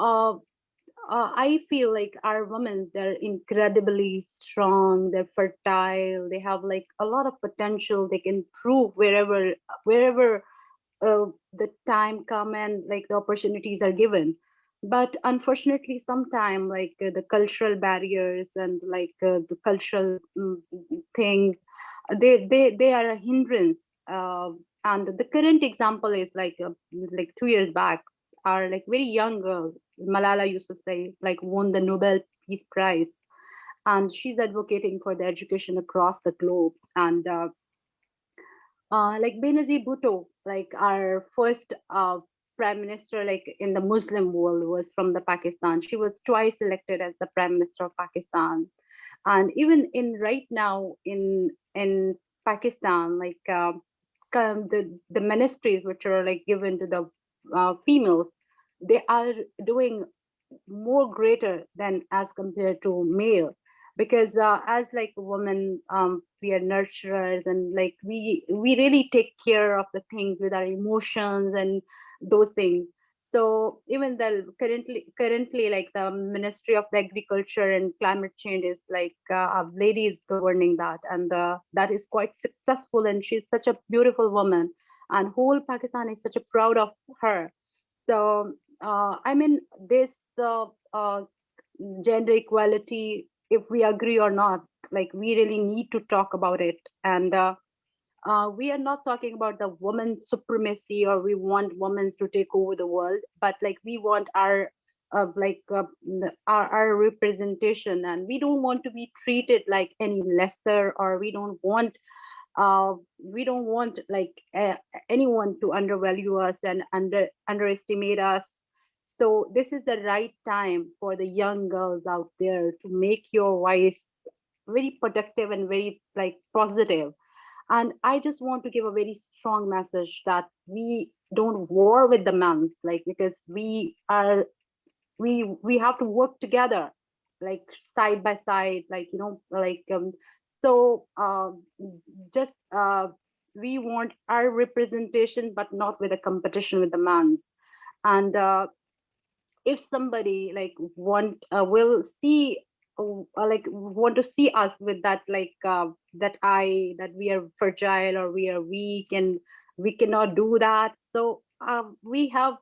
I feel like our women, they're incredibly strong, they're fertile, they have like a lot of potential, they can prove wherever the time come and like the opportunities are given. But unfortunately sometimes like the cultural barriers and like the cultural things, they are a hindrance. And the current example is like 2 years back, our like very young girl Malala Yousafzai like won the Nobel Peace Prize, and she's advocating for the education across the globe. And like Benazir Bhutto, like our first prime minister, like in the Muslim world, was from the Pakistan. She was twice elected as the prime minister of Pakistan. And even in right now in Pakistan, like the ministries which are like given to the females, they are doing more greater than as compared to male, because as like women, we are nurturers, and like we really take care of the things with our emotions and those things. So even the currently like the Ministry of the Agriculture and Climate Change is like a lady is governing that, and that is quite successful, and she's such a beautiful woman, and whole Pakistan is such a proud of her. So I mean this gender equality, if we agree or not, like we really need to talk about it. And we are not talking about the woman's supremacy, or we want women to take over the world, but like we want our our representation, and we don't want to be treated like any lesser, or we don't want like anyone to undervalue us and underestimate us. So this is the right time for the young girls out there to make your voice very productive and very like positive. And I just want to give a very strong message that we don't war with the men's, like because we have to work together, like side by side, like so just we want our representation, but not with a competition with the men's. And if somebody like will see like want to see us with that that eye, that we are fragile or we are weak and we cannot do that. So we have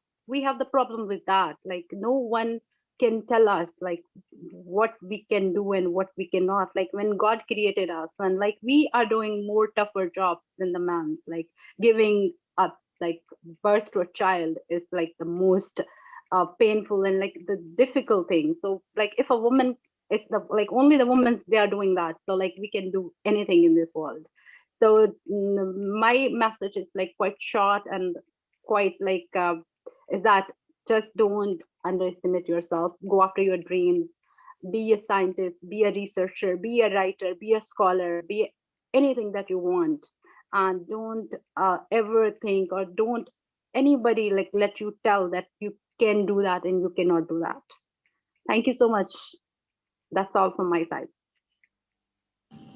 the problem with that. Like no one can tell us like what we can do and what we cannot. Like when God created us, and like we are doing more tougher jobs than the man's. Like giving up like birth to a child is like the most painful and like the difficult thing. So like if a woman, it's the like only the women they are doing that, so like we can do anything in this world. So my message is like quite short and quite like is that just don't underestimate yourself, go after your dreams, be a scientist, be a researcher, be a writer, be a scholar, be anything that you want. And don't ever think, or don't anybody like let you tell that you can do that and you cannot do that. Thank you so much. That's all from my side.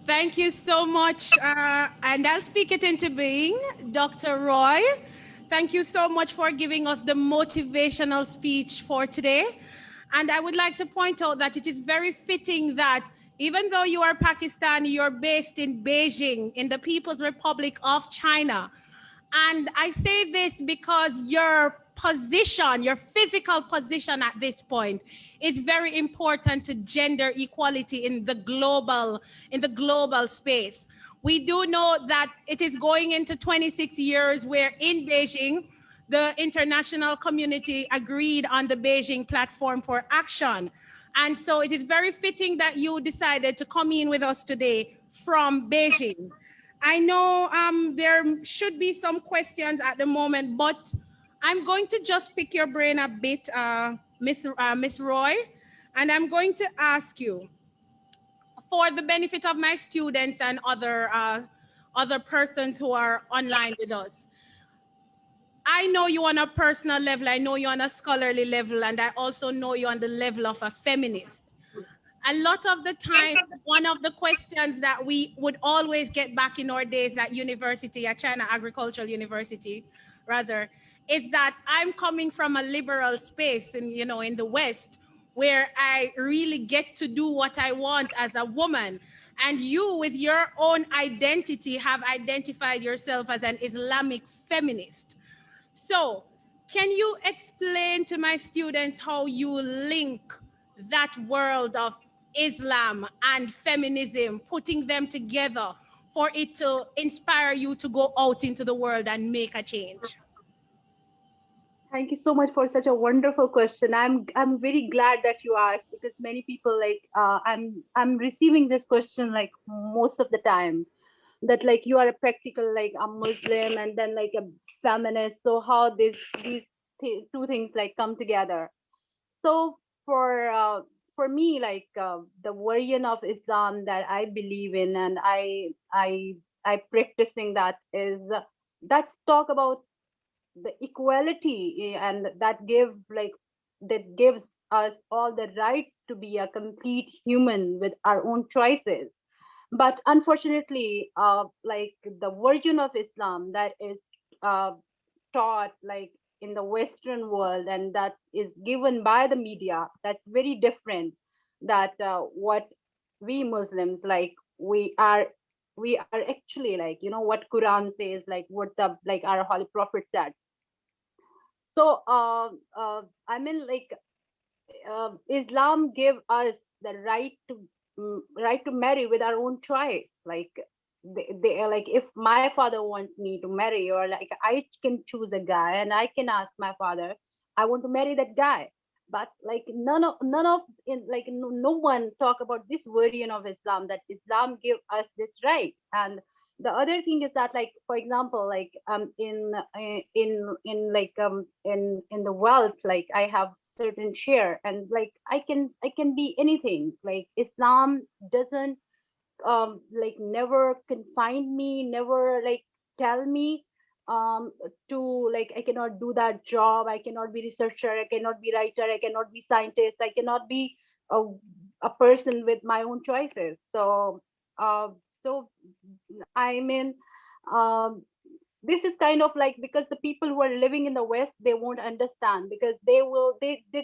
Thank you so much. And I'll speak it into being. Dr. Roy, thank you so much for giving us the motivational speech for today. And I would like to point out that it is very fitting that even though you are Pakistani, you're based in Beijing, in the People's Republic of China. And I say this because your position, your physical position at this point is very important to gender equality in the global space. We do know that it is going into 26 years where in Beijing, the international community agreed on the Beijing Platform for Action. And so it is very fitting that you decided to come in with us today from Beijing. I know there should be some questions at the moment, but I'm going to just pick your brain a bit, Miss Roy, and I'm going to ask you, for the benefit of my students and other persons who are online with us. I know you on a personal level, I know you on a scholarly level, and I also know you on the level of a feminist. A lot of the time, one of the questions that we would always get back in our days at university, at China Agricultural University, rather, is that I'm coming from a liberal space in, you know, in the West, where I really get to do what I want as a woman. And you, with your own identity, have identified yourself as an Islamic feminist. So, can you explain to my students how you link that world of Islam and feminism, putting them together for it to inspire you to go out into the world and make a change? Thank you so much for such a wonderful question. I'm very glad that you asked, because many people like I'm receiving this question like most of the time, that like you are a practical like a Muslim and then like a feminist. So how these two things like come together? So for me, like the version of Islam that I believe in and I practicing that is that's talk about the equality, and that gives us all the rights to be a complete human with our own choices. But unfortunately, like the version of Islam that is uh, taught like in the Western world and that is given by the media, that's very different. That what we Muslims like we are actually like, you know, what Quran says, like what the like our holy prophet said. So I mean like Islam give us the right to marry with our own choice. Like they are like, if my father wants me to marry, or like I can choose a guy and I can ask my father, I want to marry that guy. But like none of in like no one talk about this version of Islam, that Islam give us this right. And the other thing is that, like for example, like in like in the wealth, like I have certain share, and like I can be anything. Like Islam doesn't like never confine me, never like tell me to like I cannot do that job, I cannot be researcher, I cannot be writer, I cannot be scientist, I cannot be a, a person with my own choices. So so I mean um this is kind of like, because the people who are living in the West, they won't understand, because they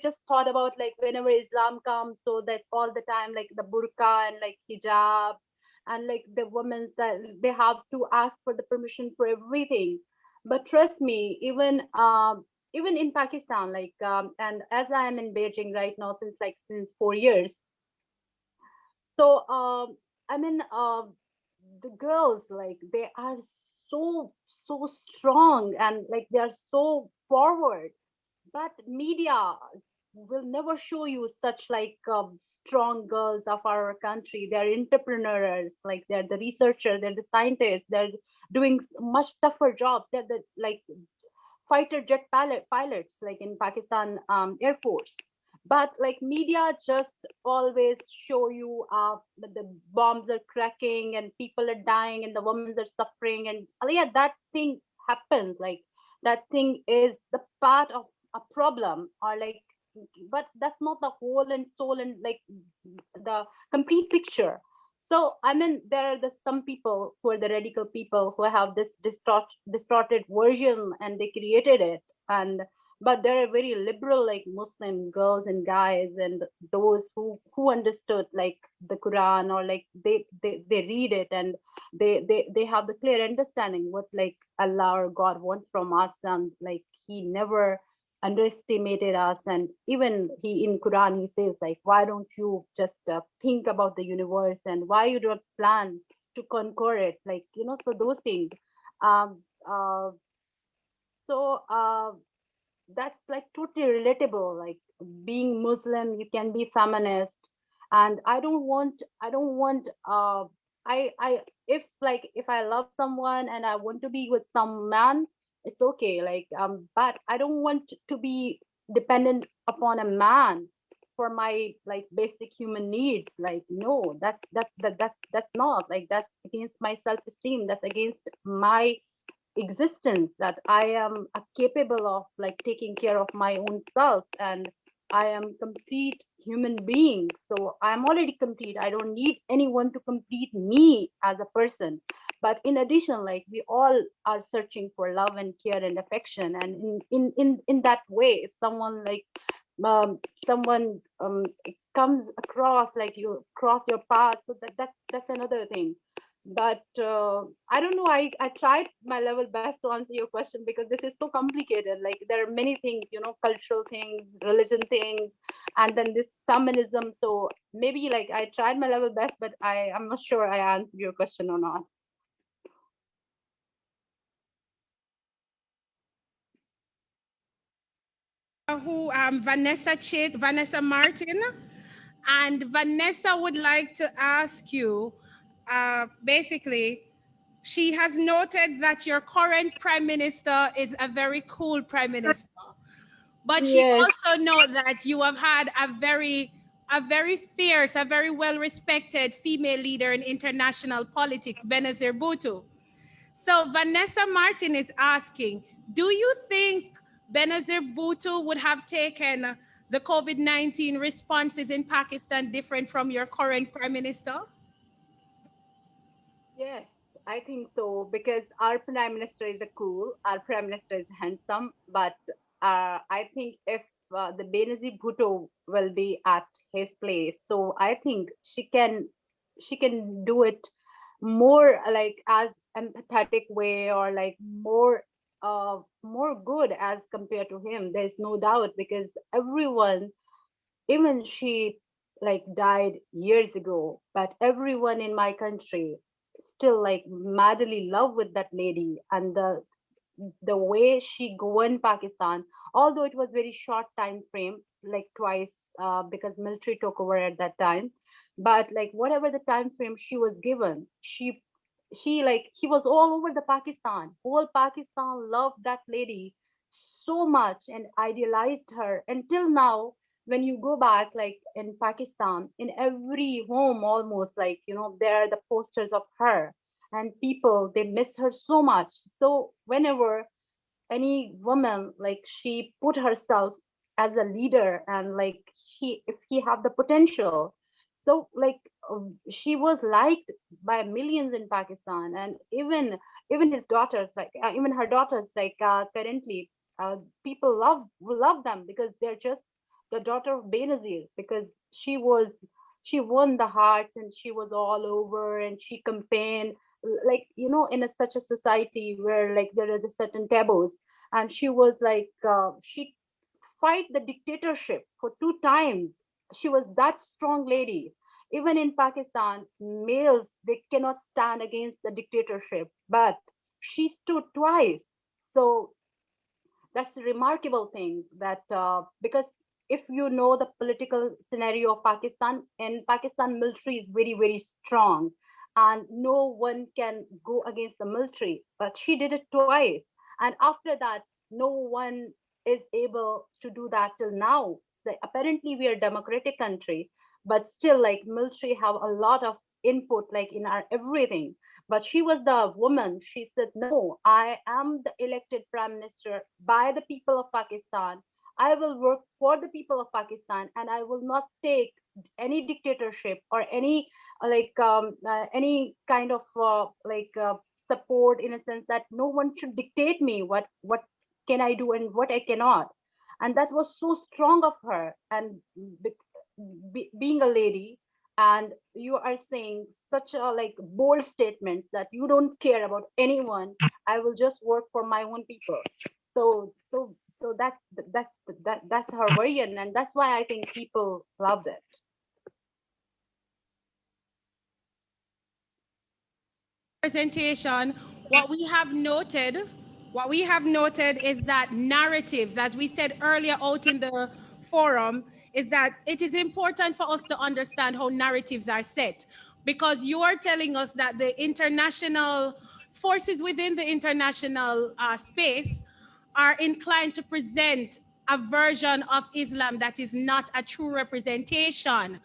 just thought about like whenever Islam comes, so that all the time like the burqa and like hijab, and like the women's that they have to ask for the permission for everything. But trust me, even in Pakistan, like and as I am in Beijing right now since 4 years, so I mean the girls, like they are so strong, and like they are so forward, but media will never show you such like strong girls of our country. They're entrepreneurs, like they're the researchers, they're the scientists, they're doing much tougher jobs. They're the like fighter jet pilots like in Pakistan Air Force. But like media just always show you that the bombs are cracking and people are dying and the women are suffering, and yeah, that thing happens. Like that thing is the part of a problem, or like, but that's not the whole and soul and like the complete picture. So I mean, there are some people who are the radical people who have this distorted version and they created it. And but there are very liberal like Muslim girls and guys, and those who understood like the Quran, or like they read it, and they have the clear understanding what like Allah or God wants from us, and like he never underestimated us. And even he in Quran he says like, why don't you just think about the universe, and why you don't plan to conquer it, like, you know, so those things. um uh, so that's like totally relatable. Like being Muslim, you can be feminist, and I don't want I if like if I love someone and I want to be with some man, it's okay. Like but I don't want to be dependent upon a man for my like basic human needs. Like no, that's not like, that's against my self-esteem, that's against my existence, that I am capable of like taking care of my own self, and I am complete human being. So I'm already complete. I don't need anyone to complete me as a person. But in addition, like we all are searching for love and care and affection. And in that way, if someone like someone comes across, like you cross your path, so that's another thing. But I don't know, I tried my level best to answer your question, because this is so complicated. Like there are many things, you know, cultural things, religion things, and then this feminism. So maybe like I tried my level best, but I'm not sure I answered your question or not. Vanessa Martin, and Vanessa would like to ask you, basically, she has noted that your current prime minister is a very cool prime minister, but she Yes. also knows that you have had a very fierce, a very well-respected female leader in international politics, Benazir Bhutto. So Vanessa Martin is asking, do you think Benazir Bhutto would have taken the COVID-19 responses in Pakistan different from your current prime minister? Yes, I think so, because our prime minister is a cool, our prime minister is handsome, but I think if the Benazir Bhutto will be at his place, so I think she can do it more like as empathetic way, or like more good as compared to him. There's no doubt, because everyone, even she like died years ago, but everyone in my country still like madly love with that lady. And the way she governed Pakistan, although it was very short time frame, like twice, because military took over at that time, but like whatever the time frame she was given, she like he was all over the Pakistan. Whole Pakistan loved that lady so much and idealized her. Until now, when you go back, like in Pakistan, in every home almost, like, you know, there are the posters of her, and people, they miss her so much. So whenever any woman, like she put herself as a leader, and like if he have the potential, so like she was liked by millions in Pakistan. And even even his daughters, like even her daughters, like currently, people love them because they're just the daughter of Benazir, because she won the hearts and she was all over and she campaigned, like, you know, in such a society where like there is a certain taboos, and she was like she fight the dictatorship for 2 times. She was that strong lady. Even in Pakistan, males, they cannot stand against the dictatorship, but she stood twice. So that's a remarkable thing, that because if you know the political scenario of Pakistan, and Pakistan military is very, very strong, and no one can go against the military, but she did it twice. And after that, no one is able to do that till now. So apparently we are a democratic country, but still like military have a lot of input like in our everything. But she was the woman. She said, no, I am the elected prime minister by the people of Pakistan. I will work for the people of Pakistan, and I will not take any dictatorship or any any kind of support, in a sense that no one should dictate me what can I do and what I cannot. And that was so strong of her. And being a lady, and you are saying such a like bold statements that you don't care about anyone, I will just work for my own people. So that's her version, and that's why I think people loved it. Presentation, what we have noted is that narratives, as we said earlier out in the forum, is that it is important for us to understand how narratives are set, because you are telling us that the international forces within the international space are inclined to present a version of Islam that is not a true representation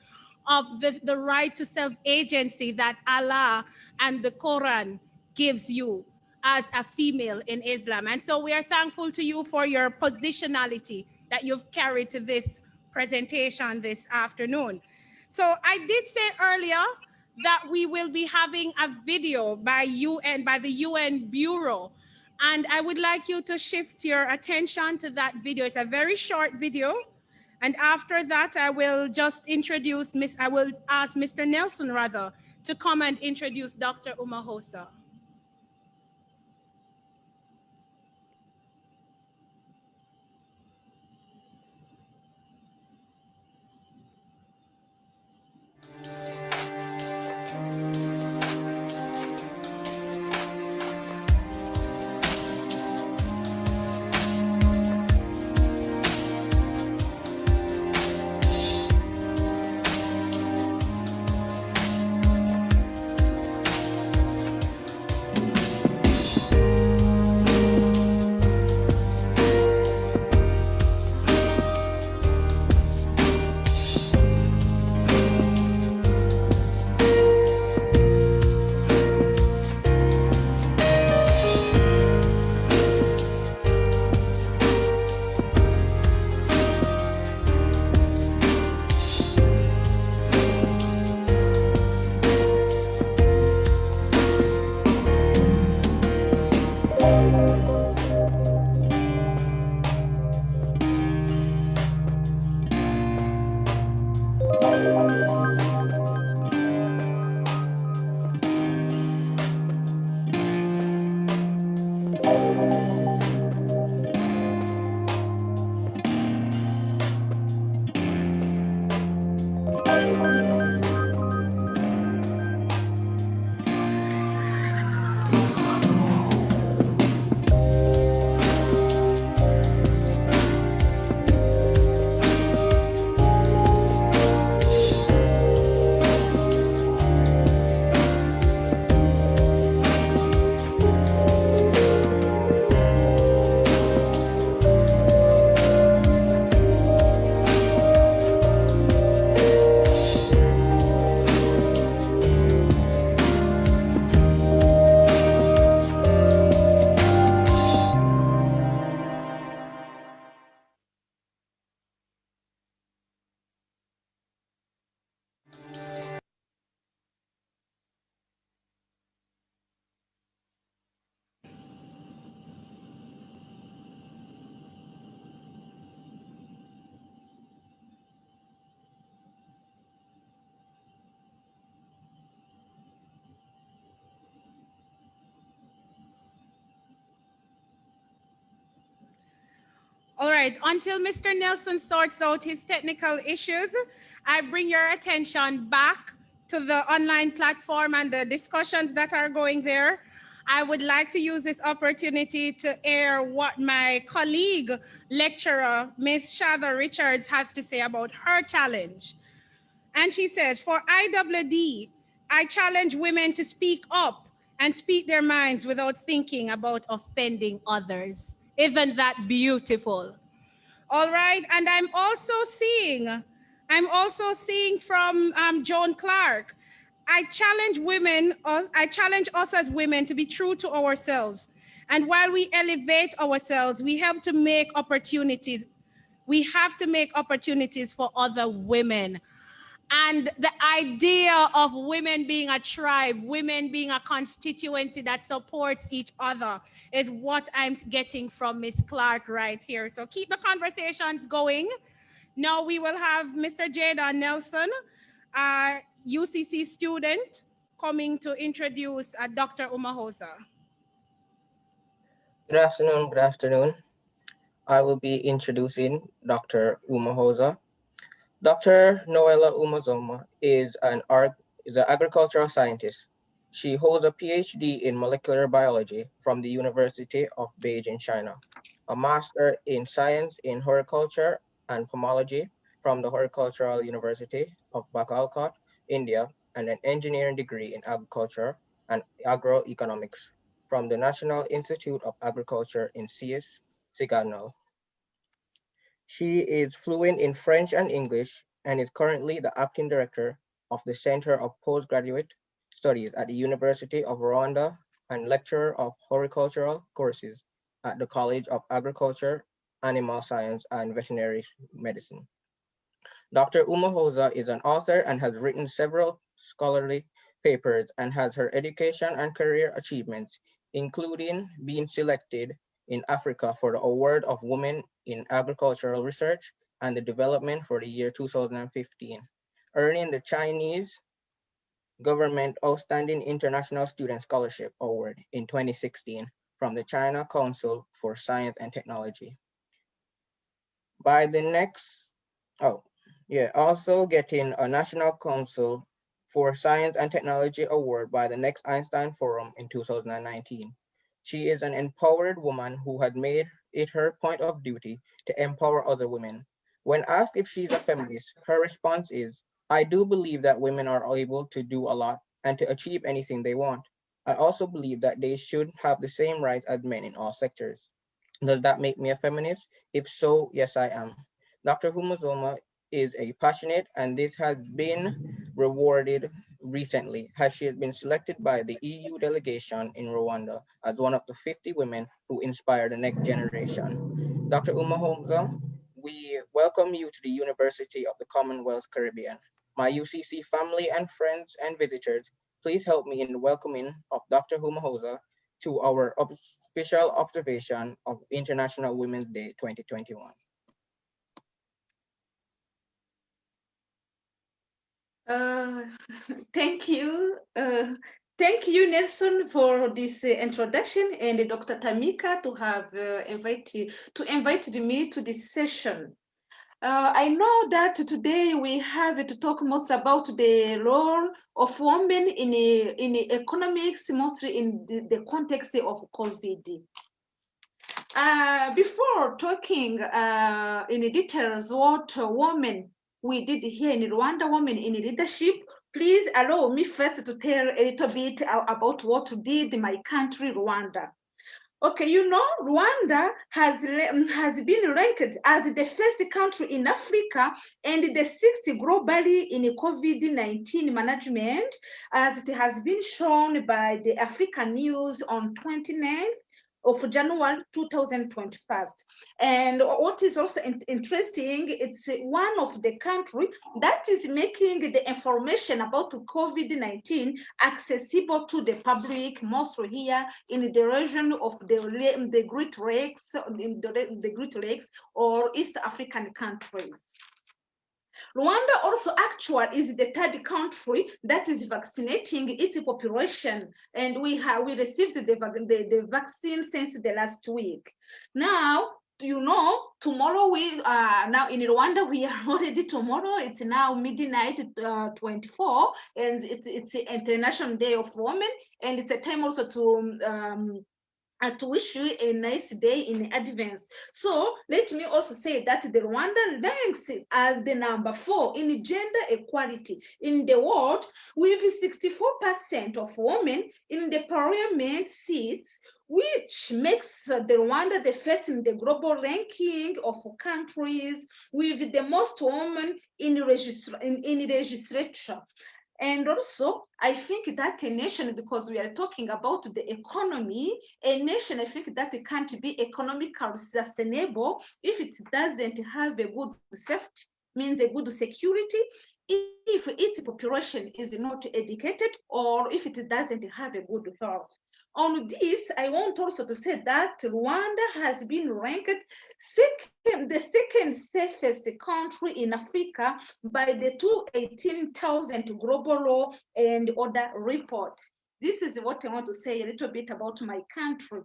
of the right to self-agency that Allah and the Quran gives you as a female in Islam. And so we are thankful to you for your positionality that you've carried to this presentation this afternoon. So I did say earlier that we will be having a video by the UN Bureau. And I would like you to shift your attention to that video. It's a very short video. And after that, I will ask Mr. Nelson rather to come and introduce Dr. Umahosa. All right, until Mr. Nelson sorts out his technical issues, I bring your attention back to the online platform and the discussions that are going there. I would like to use this opportunity to air what my colleague lecturer, Ms. Shather Richards, has to say about her challenge. And she says, for IWD, I challenge women to speak up and speak their minds without thinking about offending others. Isn't that beautiful? All right, and I'm also seeing from Joan Clark, I challenge us as women to be true to ourselves. And while we elevate ourselves, we have to make opportunities. We have to make opportunities for other women. And the idea of women being a tribe, women being a constituency that supports each other is what I'm getting from Ms. Clark right here. So keep the conversations going. Now we will have Mr. Jada Nelson, a UCC student, coming to introduce Dr. Umahosa. Good afternoon, good afternoon. I will be introducing Dr. Umahosa. Dr. Noella Umazoma is an agricultural scientist. She holds a PhD in molecular biology from the University of Beijing, China, a master in science in horticulture and pomology from the Horticultural University of Bagalkot, India, and an engineering degree in agriculture and agroeconomics from the National Institute of Agriculture in Cius, Siganal. She is fluent in French and English and is currently the acting director of the Center of Postgraduate Studies at the University of Rwanda and lecturer of horticultural courses at the College of Agriculture, Animal Science, and Veterinary Medicine. Dr. Umahosa is an author and has written several scholarly papers and has her education and career achievements, including being selected in Africa for the Award of Women in Agricultural Research and the Development for the year 2015, earning the Chinese Government Outstanding International Student Scholarship Award in 2016 from the China Council for Science and Technology. Also getting a National Council for Science and Technology Award by the Next Einstein Forum in 2019. She is an empowered woman who had made it her point of duty to empower other women. When asked if she's a feminist, her response is, I do believe that women are able to do a lot and to achieve anything they want. I also believe that they should have the same rights as men in all sectors. Does that make me a feminist? If so, yes, I am. Dr. Umazoma is a passionate, and this has been rewarded recently, as she has been selected by the EU delegation in Rwanda as one of the 50 women who inspire the next generation. Dr. Umahosa, we welcome you to the University of the Commonwealth Caribbean. My UCC family and friends and visitors, please help me in the welcoming of Dr. Umahosa to our official observation of International Women's Day 2021. Thank you. Thank you, Nelson, for this introduction, and Dr. Tamika to have invited me to this session. I know that today we have to talk most about the role of women in economics, mostly in the context of COVID. Before talking in details what women we did here in Rwanda, women in leadership, please allow me first to tell a little bit about what did my country, Rwanda. Okay, you know, Rwanda has been ranked as the first country in Africa and the 6th globally in COVID-19 management, as it has been shown by the African News on 29th of January 2021. And what is also interesting, it's one of the country that is making the information about COVID-19 accessible to the public, mostly here in the region of the Great Lakes, the Great Lakes or East African countries. Rwanda also actually is the 3rd country that is vaccinating its population, and we received the vaccine since the last week. Now, tomorrow we are now in Rwanda. We are already tomorrow. It's now midnight 24, and it's the International Day of Women, and it's a time also to wish you a nice day in advance. So let me also say that the Rwanda ranks as the number 4 in gender equality in the world, with 64% of women in the parliament seats, which makes the Rwanda the first in the global ranking of countries with the most women in legislature. And also, I think that a nation, because we are talking about the economy, a nation, I think that it can't be economically sustainable if it doesn't have a good safety, means a good security, if its population is not educated, or if it doesn't have a good health. On this, I want also to say that Rwanda has been ranked the second safest country in Africa by the 2018 Global Law and Order report. This is what I want to say a little bit about my country.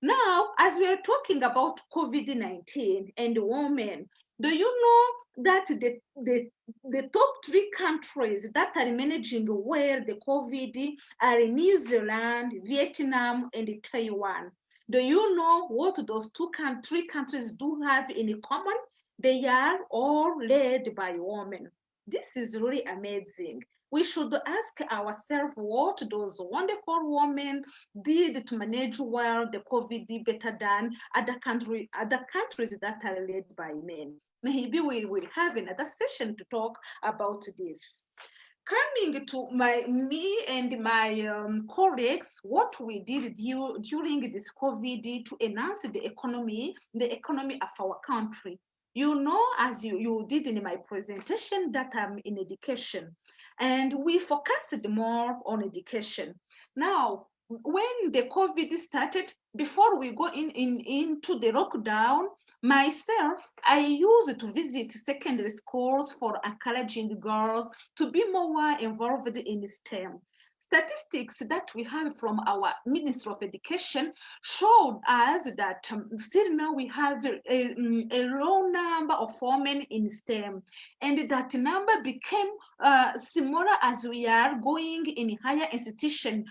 Now, as we are talking about COVID-19 and women, do you know that the top 3 countries that are managing well the COVID are New Zealand, Vietnam, and Taiwan? Do you know what those 3 countries do have in common? They are all led by women. This is really amazing. We should ask ourselves what those wonderful women did to manage well the COVID better than other countries that are led by men. Maybe we will have another session to talk about this. Coming to me and my colleagues, what we did during this COVID to enhance the economy of our country. You know, as you did in my presentation, that I'm in education, and we focused more on education. Now, when the COVID started, before we go into the lockdown, myself, I used to visit secondary schools for encouraging girls to be more involved in STEM. Statistics that we have from our Ministry of Education showed us that still now we have a low number of women in STEM, and that number became smaller as we are going in higher institution.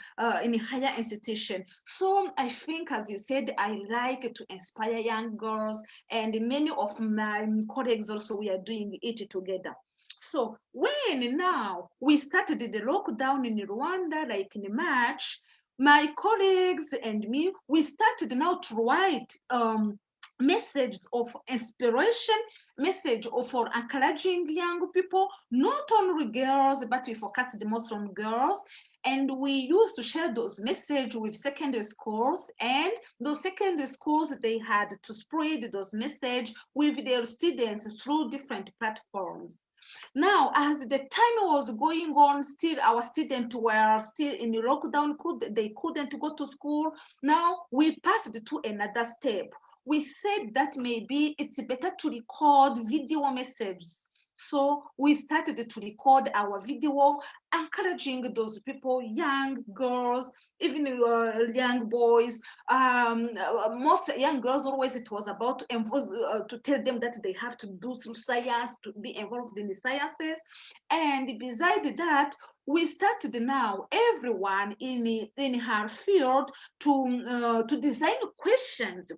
So I think, as you said, I like to inspire young girls, and many of my colleagues also, we are doing it together. So when now we started the lockdown in Rwanda, like in March, my colleagues and me, we started now to write message of inspiration, message for encouraging young people, not only girls, but we focused most on girls. And we used to share those messages with secondary schools, and those secondary schools, they had to spread those messages with their students through different platforms. Now, as the time was going on, still our students were still in the lockdown, they couldn't go to school. Now we passed to another step. We said that maybe it's better to record video messages. So we started to record our video, encouraging those people, young girls, even young boys. Most young girls, always it was about to tell them that they have to do through science, to be involved in the sciences. And besides that, we started now, everyone in her field, to design questions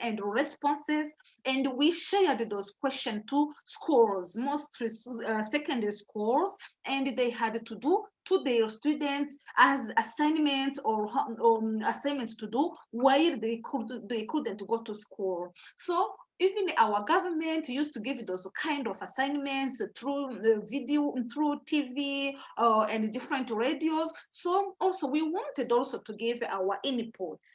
and responses, and we shared those questions to schools, mostly secondary schools, and they had to do to their students as assignments or assignments to do while they couldn't go to school. So even our government used to give those kind of assignments through the video, through TV, and different radios. So also we wanted also to give our inputs.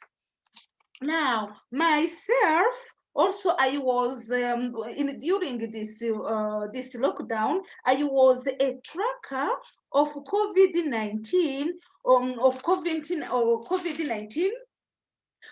Now, myself, also, I was during this this lockdown, I was a tracker of COVID-19,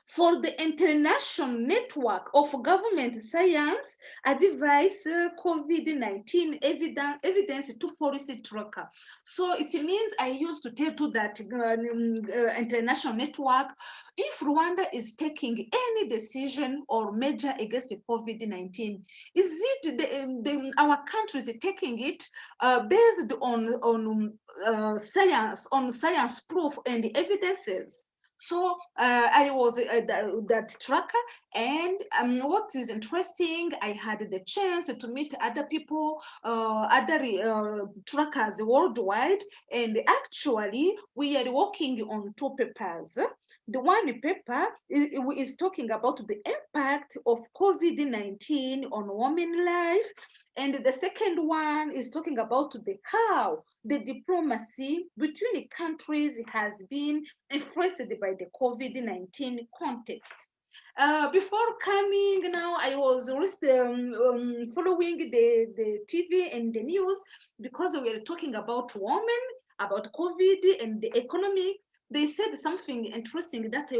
For the international network of government science advice COVID-19 evidence to policy tracker. So it means I used to tell to that international network, if Rwanda is taking any decision or measure against COVID-19, is it our country is taking it based on science proof and evidences? So I was that tracker, and what is interesting, I had the chance to meet other people, other trackers worldwide, and actually we are working on two papers. The one paper is talking about the impact of COVID-19 on women's life, and the second one is talking about how the diplomacy between countries has been influenced by the COVID-19 context. Before coming now, I was following the TV and the news because we were talking about women, about COVID and the economy. They said something interesting that I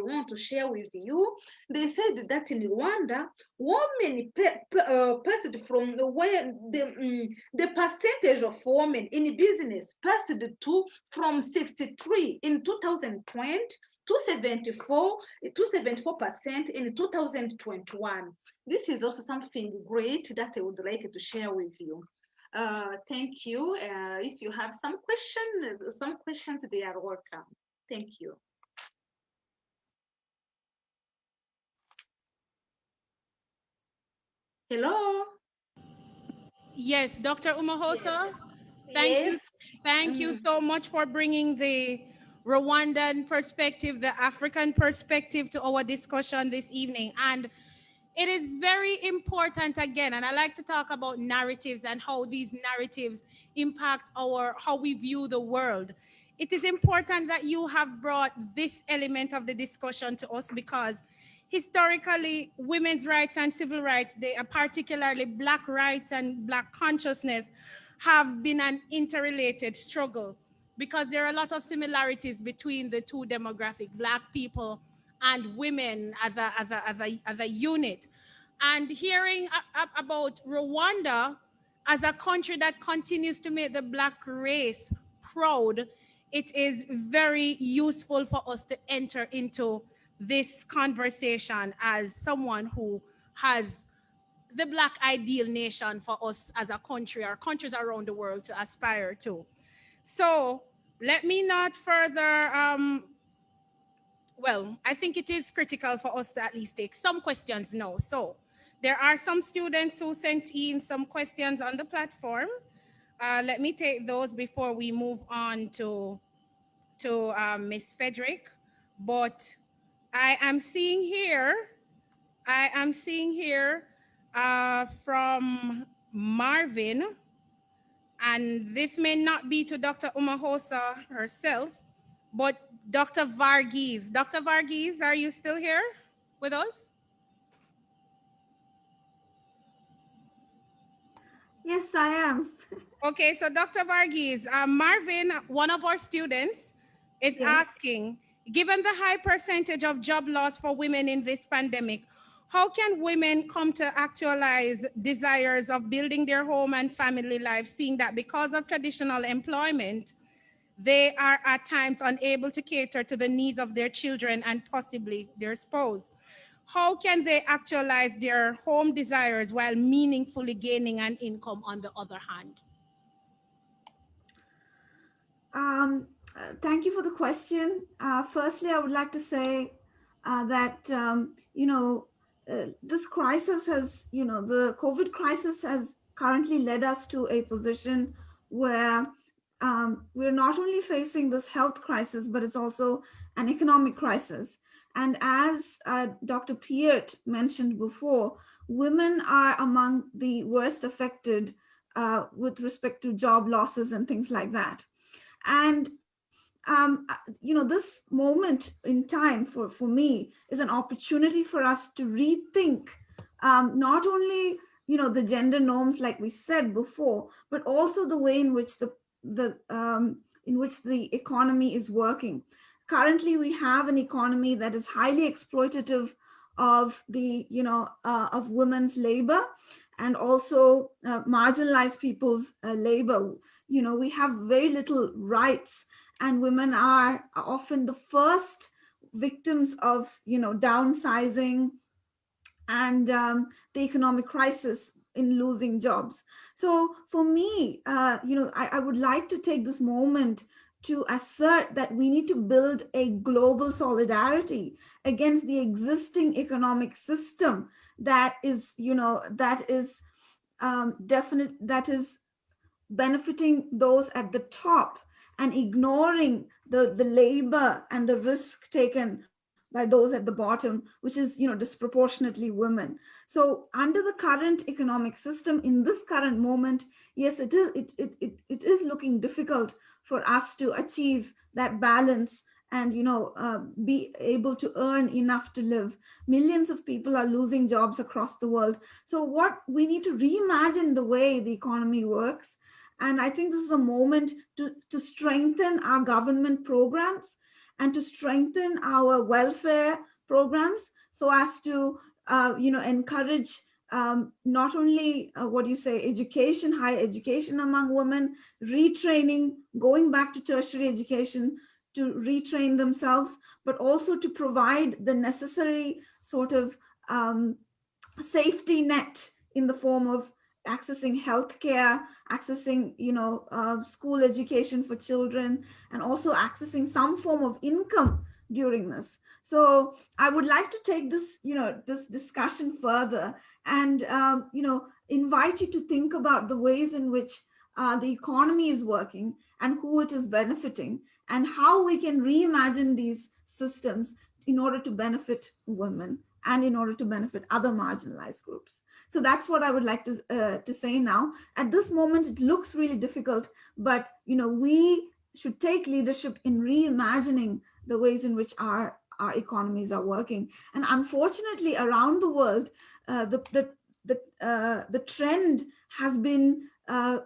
want to share with you. They said that in Rwanda, women passed from where the percentage of women in business passed to from 63 in 2020 to 74% in 2021. This is also something great that I would like to share with you. Thank you. If you have some questions, they are welcome. Thank you. Hello. Yes, Dr. Umahosa, thank you so much for bringing the Rwandan perspective, the African perspective to our discussion this evening. And it is very important again, and I like to talk about narratives and how these narratives impact how we view the world. It is important that you have brought this element of the discussion to us because historically, women's rights and civil rights, they are particularly Black rights and Black consciousness have been an interrelated struggle because there are a lot of similarities between the two demographic, Black people and women as a unit. And hearing about Rwanda as a country that continues to make the Black race proud, it is very useful for us to enter into this conversation as someone who has the Black ideal nation for us as a country, or countries around the world to aspire to. So let me not further, well, I think it is critical for us to at least take some questions now. So there are some students who sent in some questions on the platform. Let me take those before we move on to Ms. Frederick. But I am seeing here from Marvin, and this may not be to Dr. Umahosa herself, but Dr. Varghese. Dr. Varghese, are you still here with us? Yes, I am. Okay, so Dr. Varghese, Marvin, one of our students, is asking, given the high percentage of job loss for women in this pandemic, how can women come to actualize desires of building their home and family life, seeing that because of traditional employment, they are at times unable to cater to the needs of their children and possibly their spouse? How can they actualize their home desires while meaningfully gaining an income on the other hand? Thank you for the question. Firstly, I would like to say that, this crisis has, the COVID crisis has currently led us to a position where we're not only facing this health crisis, but it's also an economic crisis. And as Dr. Peart mentioned before, women are among the worst affected with respect to job losses and things like that. And this moment in time for me is an opportunity for us to rethink not only the gender norms like we said before, but also the way in which the economy is working. Currently, we have an economy that is highly exploitative of the, of women's labor and also marginalized people's labor. We have very little rights, and women are often the first victims of, downsizing and the economic crisis in losing jobs. So for me, I would like to take this moment to assert that we need to build a global solidarity against the existing economic system that is, that is benefiting those at the top and ignoring the labor and the risk taken by those at the bottom, which is, disproportionately women. So under the current economic system, in this current moment, yes, it is looking difficult for us to achieve that balance and, be able to earn enough to live. Millions of people are losing jobs across the world. So what we need to reimagine the way the economy works. And I think this is a moment to strengthen our government programs and to strengthen our welfare programs so as to, encourage not only education, higher education among women, retraining, going back to tertiary education to retrain themselves, but also to provide the necessary sort of safety net in the form of accessing healthcare, accessing, school education for children, and also accessing some form of income during this. So I would like to take this, this discussion further and, invite you to think about the ways in which the economy is working and who it is benefiting and how we can reimagine these systems in order to benefit women and in order to benefit other marginalized groups. So that's what I would like to say now. At this moment, it looks really difficult, but we should take leadership in reimagining the ways in which our economies are working. And unfortunately, around the world, the trend has been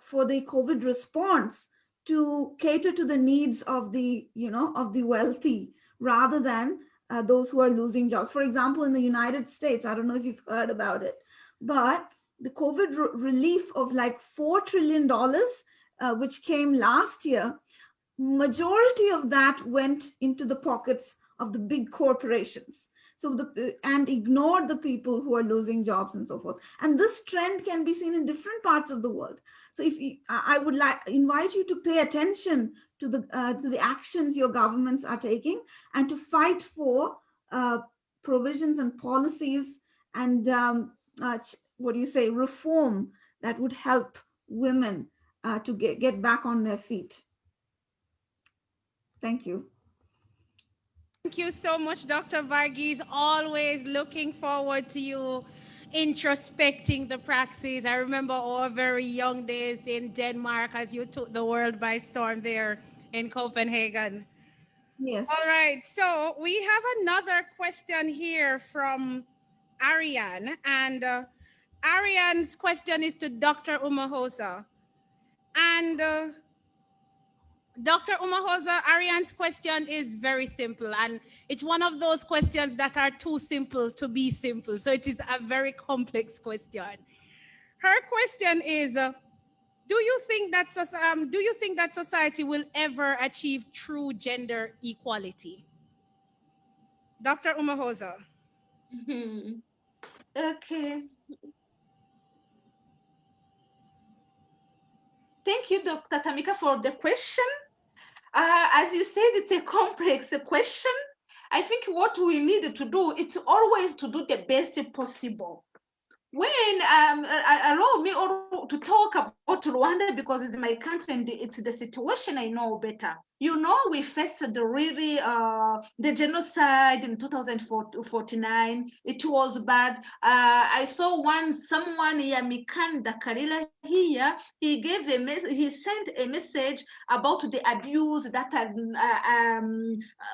for the COVID response to cater to the needs of the, of the wealthy rather than those who are losing jobs. For example, in the United States, I don't know if you've heard about it, but the COVID relief of like $4 trillion, which came last year, majority of that went into the pockets of the big corporations. So and ignored the people who are losing jobs and so forth. And this trend can be seen in different parts of the world. So I would invite you to pay attention to the actions your governments are taking and to fight for provisions and policies and reform that would help women to get back on their feet. Thank you. Thank you so much, Dr. Varghese. Always looking forward to you introspecting the praxis. I remember our very young days in Denmark as you took the world by storm there in Copenhagen. Yes. All right, so we have another question here from Ariane, and Ariane's question is to Dr. Umahosa. And Dr. Umahosa, Ariane's question is very simple, and it's one of those questions that are too simple to be simple. So it is a very complex question. Her question is, do you think that society will ever achieve true gender equality? Dr. Umahosa. Okay. Thank you, Dr. Tamika, for the question. As you said, it's a complex question. I think what we need to do, it's always to do the best possible. When allow me to talk about Rwanda because it's my country and it's the situation I know better. We faced the genocide in 2049. It was bad. I saw someone here, Mikanda Karila here. He sent a message about the abuse that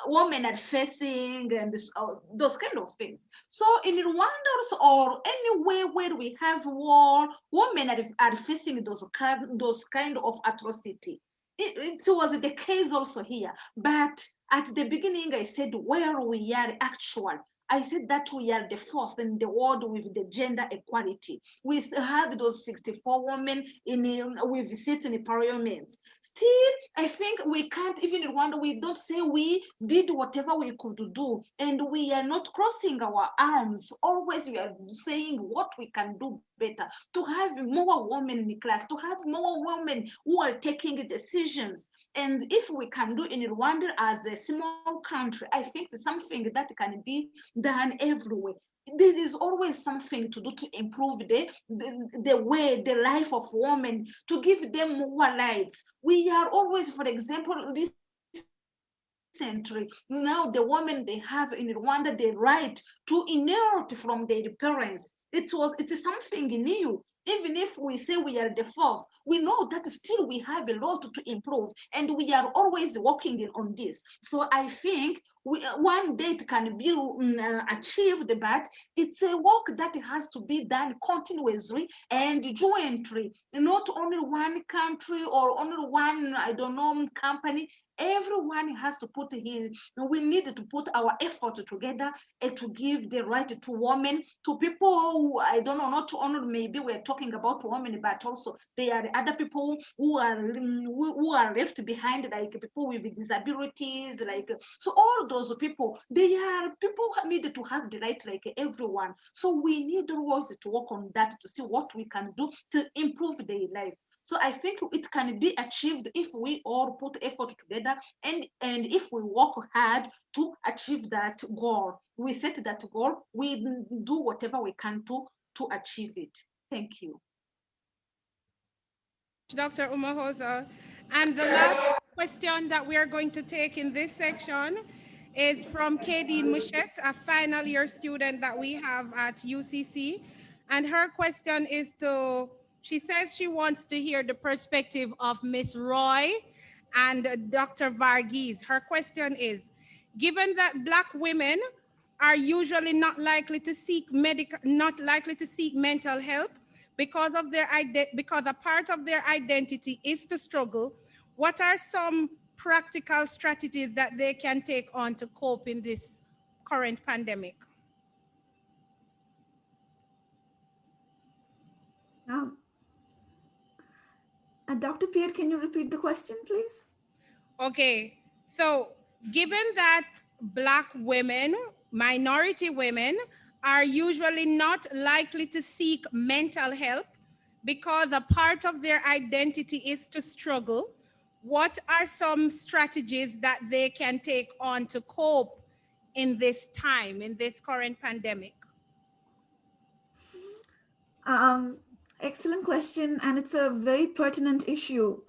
women are facing and those kind of things. So in Rwanda or anywhere where we have war, women are facing those kind of atrocity. it was the case also here. But at the beginning, I said where we are actual. I said that we are the fourth in the world with the gender equality. We still have those 64 women with seats in parliaments. Still, I think we can't, even in Rwanda, we don't say we did whatever we could do, and we are not crossing our arms. Always we are saying what we can do better, to have more women in the class, to have more women who are taking decisions. And if we can do in Rwanda as a small country, I think it's something that can be done everywhere. There is always something to do to improve the way, the life of women, to give them more rights. We are always, for example, recently, now the women, they have in Rwanda the right to inherit from their parents. It is something new. Even if we say we are the fourth, we know that still we have a lot to improve, and we are always working on this. So I think one day it can be achieved, but it's a work that has to be done continuously and jointly. Not only one country or only one, I don't know, company. Everyone has to put we need to put our effort together and to give the right to women, to people who, I don't know, not only maybe we're talking about women, but also there are other people who are left behind, like people with disabilities, like, so all those people, they are people who need to have the right like everyone. So we need always to work on that to see what we can do to improve their life. So I think it can be achieved if we all put effort together, and if we work hard to achieve that goal. We set that goal, we do whatever we can to achieve it. Thank you. Dr. Umahosa. And the last question that we are going to take in this section is from Kadeen Mouchette, a final year student that we have at UCC. And her question is she says she wants to hear the perspective of Miss Roy and Dr. Varghese. Her question is, given that Black women are usually not likely to seek mental help, because a part of their identity is to struggle, what are some practical strategies that they can take on to cope in this current pandemic? Dr. Pierre, can you repeat the question, please? Okay, so given that Black women, minority women, are usually not likely to seek mental help because a part of their identity is to struggle, what are some strategies that they can take on to cope in this time, in this current pandemic? Excellent question, and it's a very pertinent issue.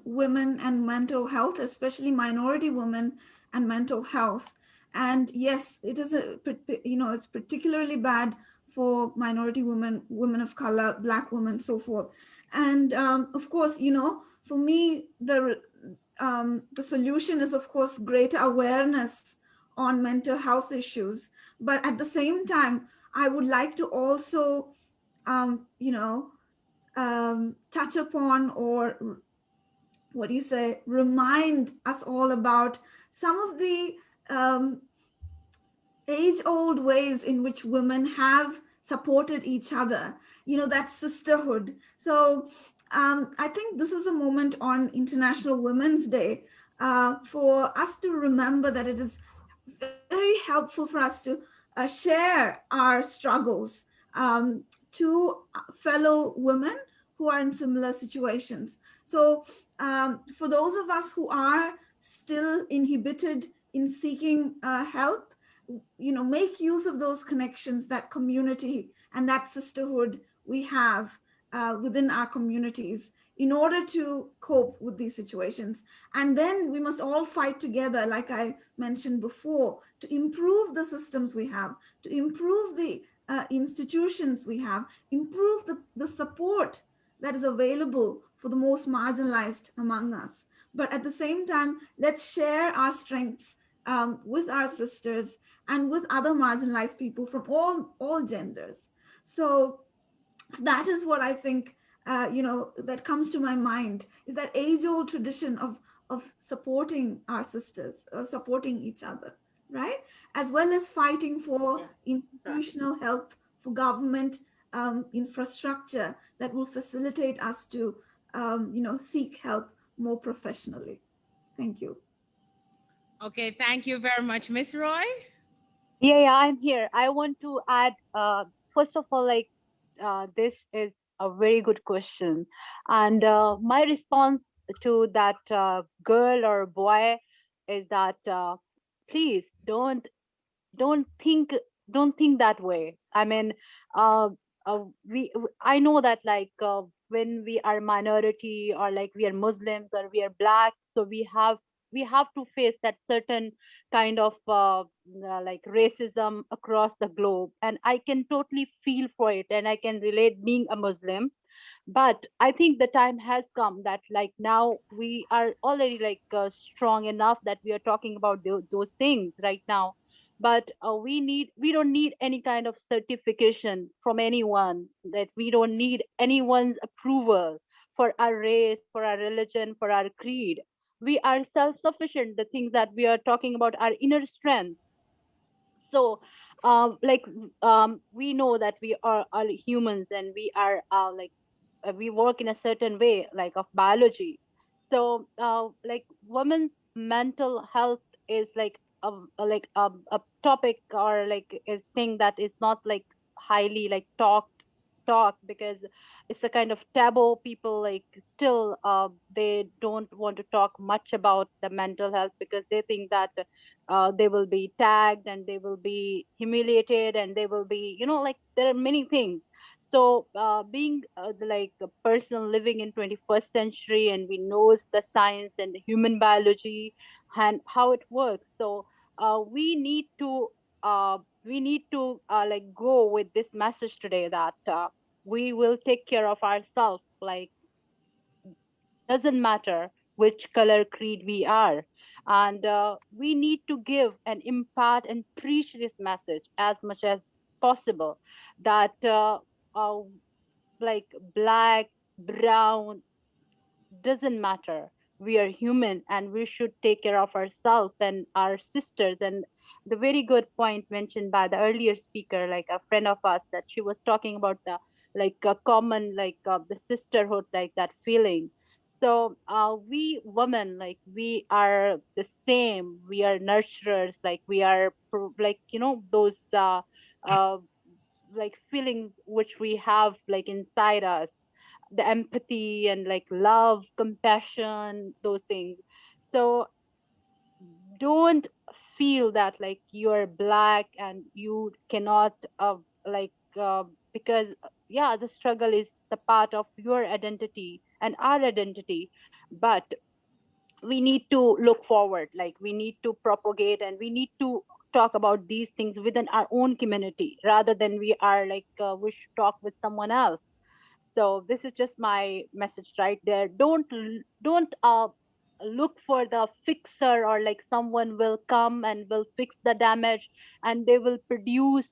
Women and mental health, especially minority women and mental health. And yes, it is it's particularly bad for minority women, women of color, Black women, so forth. And of course, for me, the solution is, of course, greater awareness on mental health issues. But at the same time, I would like to also touch upon, or remind us all about some of the age-old ways in which women have supported each other, that sisterhood. So I think this is a moment on International Women's Day for us to remember that it is very helpful for us to share our struggles to fellow women who are in similar situations. So for those of us who are still inhibited in seeking help, make use of those connections, that community and that sisterhood we have within our communities in order to cope with these situations. And then we must all fight together, like I mentioned before, to improve the systems we have, to improve the institutions we have, improve the support that is available for the most marginalized among us. But at the same time, let's share our strengths with our sisters and with other marginalized people from all genders. So that is what I think that comes to my mind is that age-old tradition of supporting our sisters, supporting each other, right? As well as fighting for institutional help, for government infrastructure that will facilitate us to, seek help more professionally. Thank you. Okay, thank you very much, Miss Roy. Yeah, I'm here. I want to add, first of all, this is a very good question. And my response to that girl or boy is that please don't think don't think that way. I mean, uh, I know that when we are minority or like we are Muslims or we are black, so we have to face that certain kind of like racism across the globe, and I can totally feel for it, and I can relate being a Muslim. But I think the time has come that like now we are already strong enough that we are talking about those things right now. But we don't need any kind of certification from anyone, that we don't need anyone's approval for our race, for our religion, for our creed. We are self-sufficient. The things that we are talking about are inner strength. So we know that we are humans, and we are we work in a certain way like of biology. So women's mental health is a topic, or like is thing that is not like highly like talk, because it's a kind of taboo. People like still they don't want to talk much about the mental health, because they think that they will be tagged and they will be humiliated, and they will be, like there are many things. So being a person living in 21st century, and we knows the science and the human biology and how it works. So we need to like go with this message today, that we will take care of ourselves. Like, doesn't matter which color creed we are. And we need to give and impart and preach this message as much as possible, that uh, like black, brown, doesn't matter. We are human, and we should take care of ourselves and our sisters. And the very good point mentioned by the earlier speaker, like a friend of us, that she was talking about the like a common the sisterhood, like that feeling. So we women, like we are the same. We are nurturers, like we are those uh, like feelings which we have like inside us, the empathy and like love, compassion, those things. So don't feel that like you're black and you cannot like because yeah, the struggle is the part of your identity and our identity. But we need to look forward, like we need to propagate, and we need to talk about these things within our own community, rather than we are we should talk with someone else. So this is just my message right there. Don't look for the fixer, or like someone will come and will fix the damage, and they will produce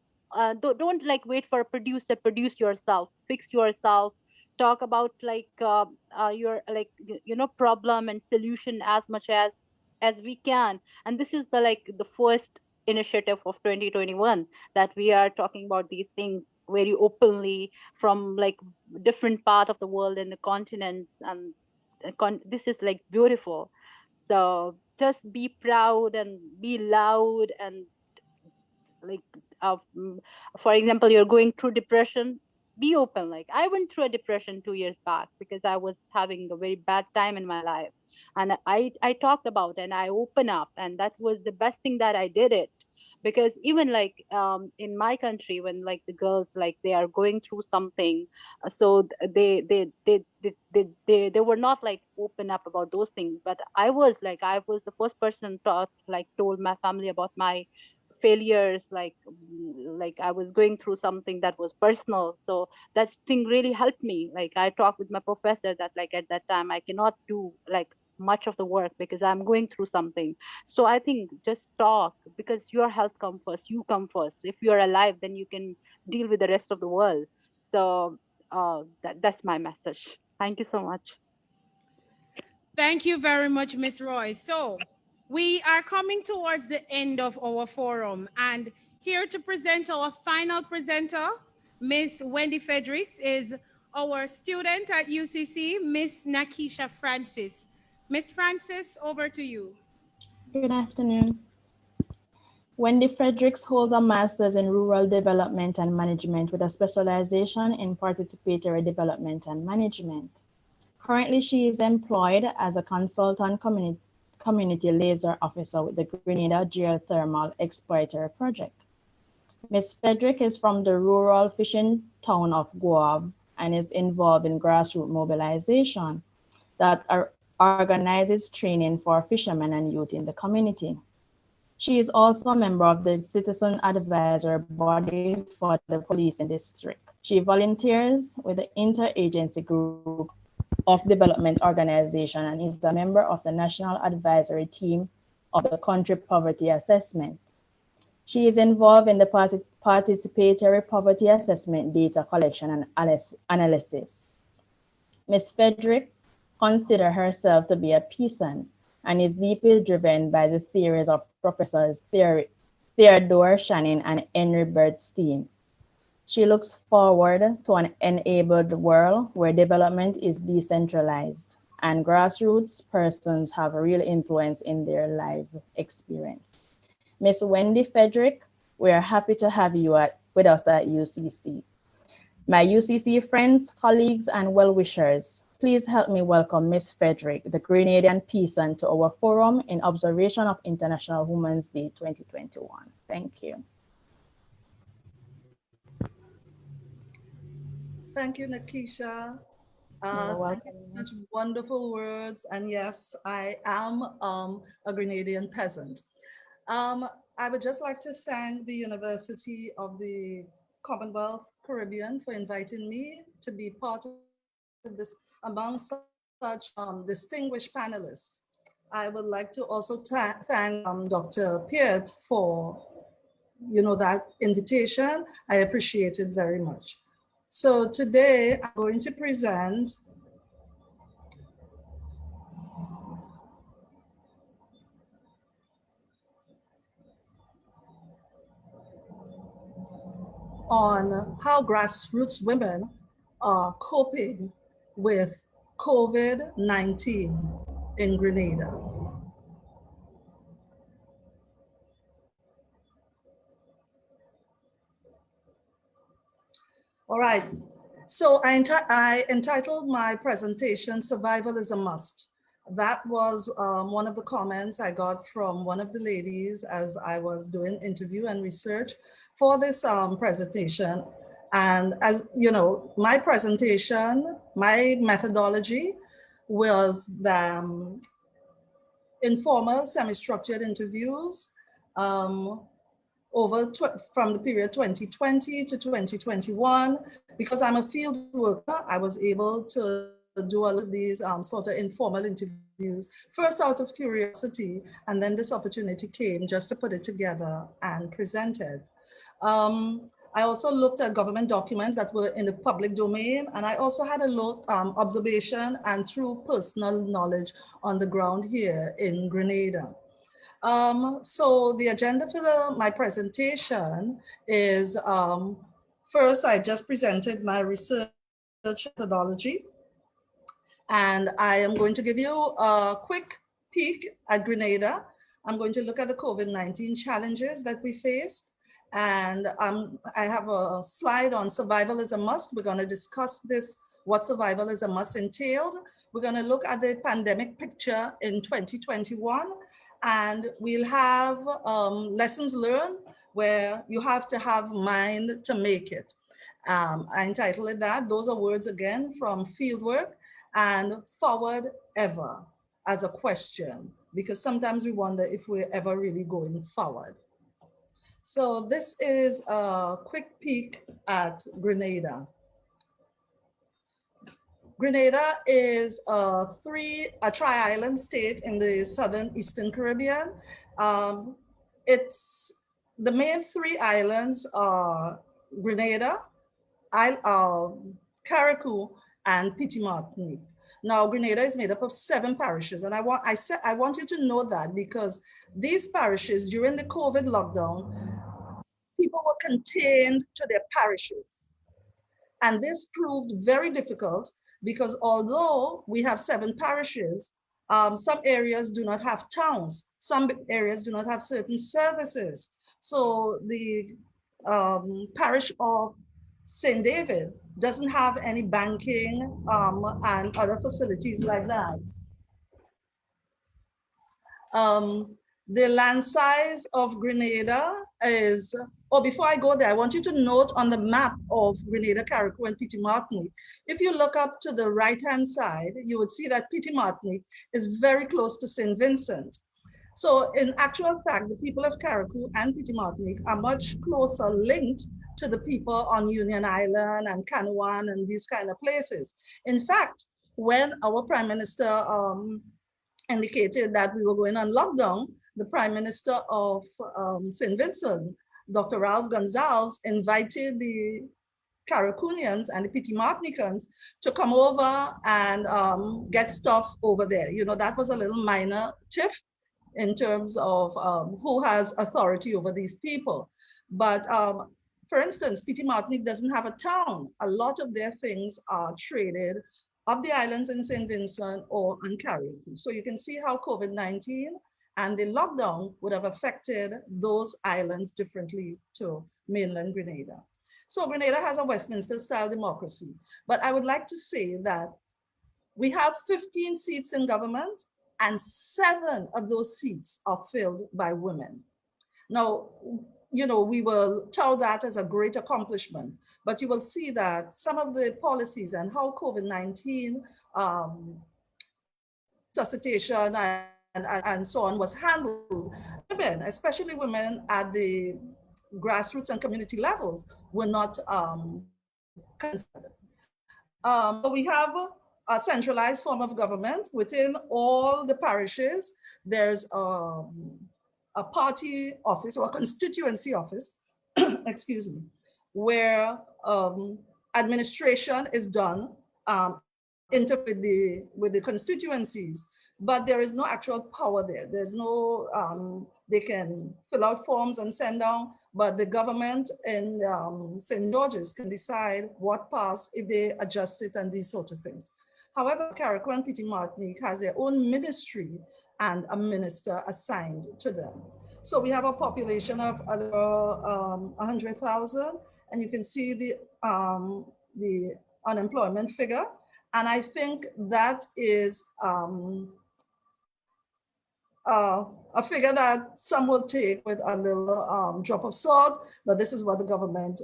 don't like wait for a producer. Produce yourself, fix yourself, talk about your problem and solution as much as we can. And this is the first initiative of 2021, that we are talking about these things very openly, from like different part of the world and the continents. And this is like beautiful. So just be proud and be loud. And like uh, mm, for example, you're going through depression, be open. Like I went through a depression 2 years back, because I was having a very bad time in my life, and I talked about, and I opened up, and that was the best thing that I did it. Because even in my country, when like the girls, like they are going through something, so they were not like open up about those things. But I was the first person told my family about my failures. Like I was going through something that was personal. So that thing really helped me. Like I talked with my professor that like at that time I cannot do like much of the work because I'm going through something. So I think just talk, because your health comes first. You come first. If you're alive, then you can deal with the rest of the world. So That's my message. Thank you so much. Thank you very much, Ms. Roy. So we are coming towards the end of our forum, and here to present our final presenter, Miss Wendy Fredericks, is our student at UCC, Miss Nakisha Francis. Miss Francis, over to you. Good afternoon. Wendy Fredericks holds a master's in rural development and management with a specialization in participatory development and management. Currently, she is employed as a consultant community liaison officer with the Grenada Geothermal Exploratory Project. Ms. Frederick is from the rural fishing town of Guave and is involved in grassroots mobilization that organizes training for fishermen and youth in the community. She is also a member of the Citizen Advisory Body for the Policing District. She volunteers with the Interagency Group of Development Organization and is a member of the National Advisory Team of the Country Poverty Assessment. She is involved in the participatory poverty assessment data collection and analysis. Ms. Frederick considers herself to be a peasant and is deeply driven by the theories of Professors Theodore Shannon and Henry Bernstein. She looks forward to an enabled world where development is decentralized and grassroots persons have a real influence in their life experience. Ms. Wendy Frederick, we are happy to have you with us at UCC. My UCC friends, colleagues, and well-wishers, please help me welcome Ms. Frederick, the Grenadian peasant, to our forum in observation of International Women's Day 2021. Thank you. Thank you, Nakisha. You're welcome. Such wonderful words. And yes, I am a Grenadian peasant. I would just like to thank the University of the Commonwealth Caribbean for inviting me to be part of this among such distinguished panelists. I would like to also thank Dr. Peart for that invitation. I appreciate it very much. So today I'm going to present on how grassroots women are coping with COVID-19 in Grenada. All right, so I entitled my presentation, Survival is a Must. That was one of the comments I got from one of the ladies as I was doing interview and research for this presentation. And as you know, my presentation, my methodology was the informal, semi-structured interviews from the period 2020 to 2021. Because I'm a field worker, I was able to do all of these sort of informal interviews, first out of curiosity, and then this opportunity came just to put it together and present it. I also looked at government documents that were in the public domain, and I also had a look, observation and through personal knowledge on the ground here in Grenada. So the agenda for my presentation is, first, I just presented my research methodology, and I am going to give you a quick peek at Grenada. I'm going to look at the COVID-19 challenges that we faced. And I have a slide on survival is a must. We're going to discuss this, what survival is a must entailed. We're going to look at the pandemic picture in 2021. And we'll have lessons learned where you have to have mind to make it. I entitled it that. Those are words again from fieldwork, and forward ever as a question, because sometimes we wonder if we're ever really going forward. So this is a quick peek at Grenada. Grenada is a tri-island state in the southern Eastern Caribbean. It's the main three islands are Grenada, Carriacou, and Petite Martinique. Now, Grenada is made up of 7 parishes, and I want you to know that because these parishes during the COVID lockdown, people were contained to their parishes. And this proved very difficult because although we have 7 parishes, some areas do not have towns. Some areas do not have certain services. So the parish of St. David doesn't have any banking and other facilities like that. The land size of Grenada is, before I go there, I want you to note on the map of Grenada, Carriacou, and Petite Martinique, if you look up to the right-hand side, you would see that Petite Martinique is very close to St. Vincent. So in actual fact, the people of Carriacou and Petite Martinique are much closer linked to the people on Union Island and Canouan and these kind of places. In fact, when our Prime Minister indicated that we were going on lockdown, the Prime Minister of St. Vincent, Dr. Ralph Gonsalves, invited the Carriacouians and the Petite Martinicans to come over and get stuff over there. You know, that was a little minor tiff in terms of who has authority over these people. But for instance, Petite Martinique doesn't have a town. A lot of their things are traded up the islands in St. Vincent or in Carriacou. So you can see how COVID-19 and the lockdown would have affected those islands differently to mainland Grenada. So Grenada has a Westminster style democracy, but I would like to say that we have 15 seats in government and 7 of those seats are filled by women. Now, you know, we will tout that as a great accomplishment, but you will see that some of the policies and how COVID-19 resuscitation and so on was handled, women, especially women at the grassroots and community levels, were not considered. We have a centralized form of government within all the parishes. There's a party office or a constituency office, excuse me, where administration is done with the constituencies, but there is no actual power there. There's no, they can fill out forms and send down, but the government in St. George's can decide what pass if they adjust it and these sorts of things. However, Carriacou and Petite Martinique has their own ministry and a minister assigned to them. So we have a population of 100,000, and you can see the unemployment figure. And I think that is a figure that some will take with a little drop of salt, but this is what the government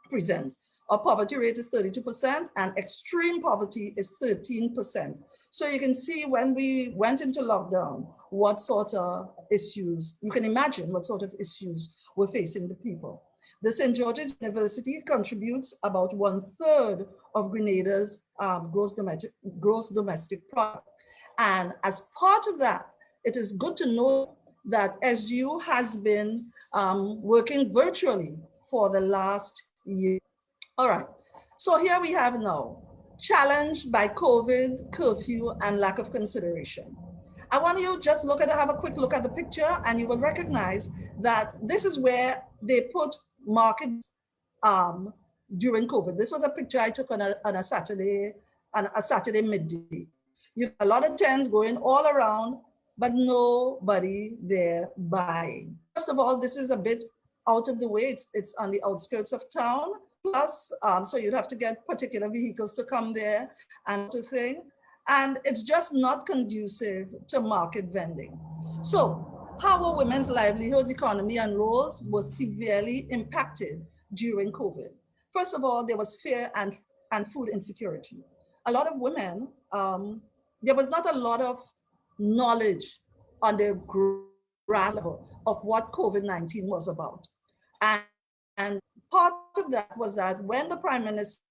presents. Our poverty rate is 32% and extreme poverty is 13%. So you can see when we went into lockdown, what sort of issues, you can imagine what sort of issues were facing the people. The St. George's University contributes about 1/3 of Grenada's gross domestic product. And as part of that, it is good to know that SGU has been working virtually for the last year. All right, so here we have now, challenged by COVID, curfew, and lack of consideration. I want you just have a quick look at the picture and you will recognize that this is where they put markets during COVID. This was a picture I took on a Saturday midday. You have a lot of tents going all around, but nobody there buying. First of all, this is a bit out of the way. It's on the outskirts of town. Plus, so you'd have to get particular vehicles to come there and to thing. And it's just not conducive to market vending. So how are women's livelihoods, economy, and roles was severely impacted during COVID? First of all, there was fear and food insecurity. A lot of women, there was not a lot of knowledge on the ground level of what COVID-19 was about. And part of that was that when the Prime Minister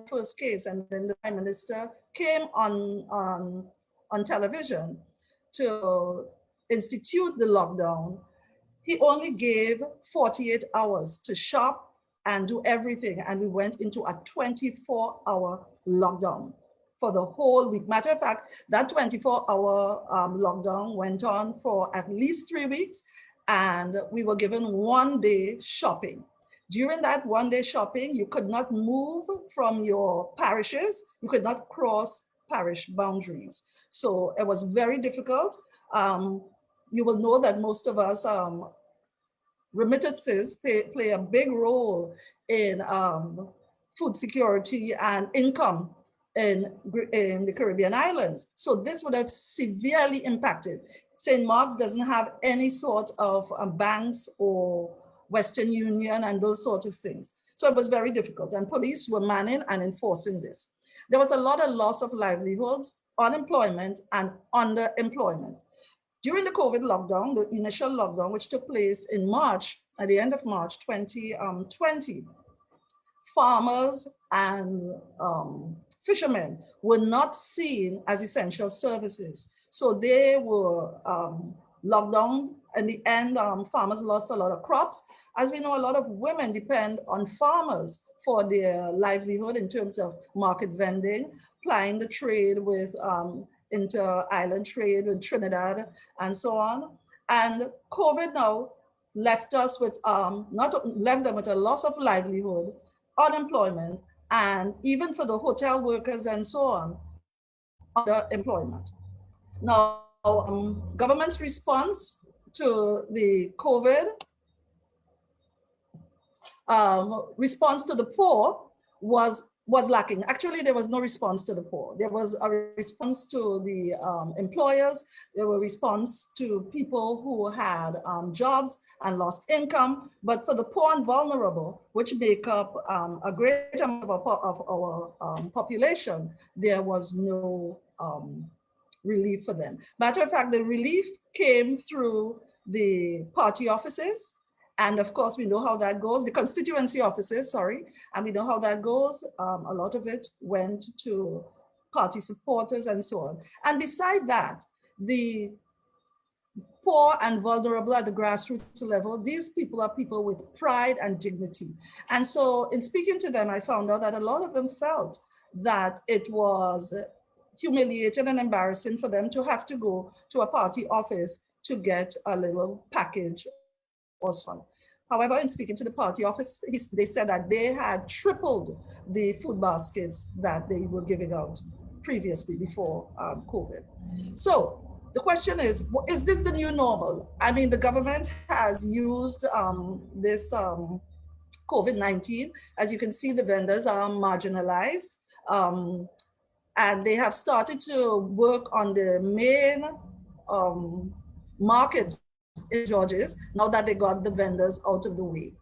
first case and then the Prime Minister came on television to institute the lockdown, he only gave 48 hours to shop and do everything. And we went into a 24-hour lockdown for the whole week. Matter of fact, that 24-hour lockdown went on for at least 3 weeks, and we were given 1 day shopping. During that 1 day shopping, you could not move from your parishes. You could not cross parish boundaries. So it was very difficult. You will know that most of us, remittances play a big role in food security and income in the Caribbean islands. So this would have severely impacted. St. Mark's doesn't have any sort of banks or Western Union and those sorts of things. So it was very difficult, and police were manning and enforcing this. There was a lot of loss of livelihoods, unemployment, and underemployment. During the COVID lockdown, the initial lockdown, which took place in March, at the end of March 2020, farmers and fishermen were not seen as essential services. So they were locked down. In the end, farmers lost a lot of crops. As we know, a lot of women depend on farmers for their livelihood in terms of market vending, plying the trade with inter-island trade with Trinidad and so on. And COVID now left us with, left them with a loss of livelihood, unemployment, and even for the hotel workers and so on, underemployment. Now, government's response to the COVID, response to the poor was lacking. Actually, there was no response to the poor. There was a response to the employers. There were response to people who had jobs and lost income. But for the poor and vulnerable, which make up a great amount of our population, there was no relief for them. Matter of fact, the relief came through the party offices. And of course, we know how that goes, the constituency offices, sorry, and we know how that goes. A lot of it went to party supporters and so on. And beside that, the poor and vulnerable at the grassroots level, these people are people with pride and dignity. And so in speaking to them, I found out that a lot of them felt that it was humiliating and embarrassing for them to have to go to a party office to get a little package or so. However, in speaking to the party office, they said that they had tripled the food baskets that they were giving out previously before COVID. So the question is this the new normal? I mean, the government has used this COVID-19. As you can see, the vendors are marginalized, and they have started to work on the main markets in Georges, now that they got the vendors out of the way.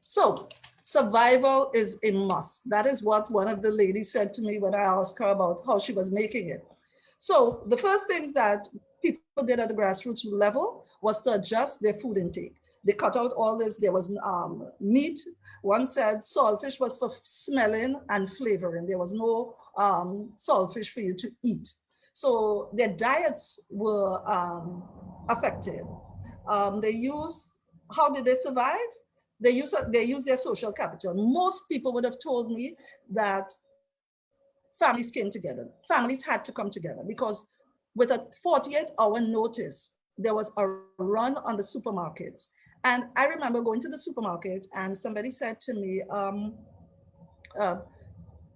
So survival is a must. That is what one of the ladies said to me when I asked her about how she was making it. So the first things that people did at the grassroots level was to adjust their food intake. They cut out all this. There was meat. One said saltfish was for smelling and flavoring. There was no saltfish for you to eat. So their diets were affected. They used, how did they survive? They used their social capital. Most people would have told me that families came together. Families had to come together because with a 48-hour notice, there was a run on the supermarkets. And I remember going to the supermarket and somebody said to me,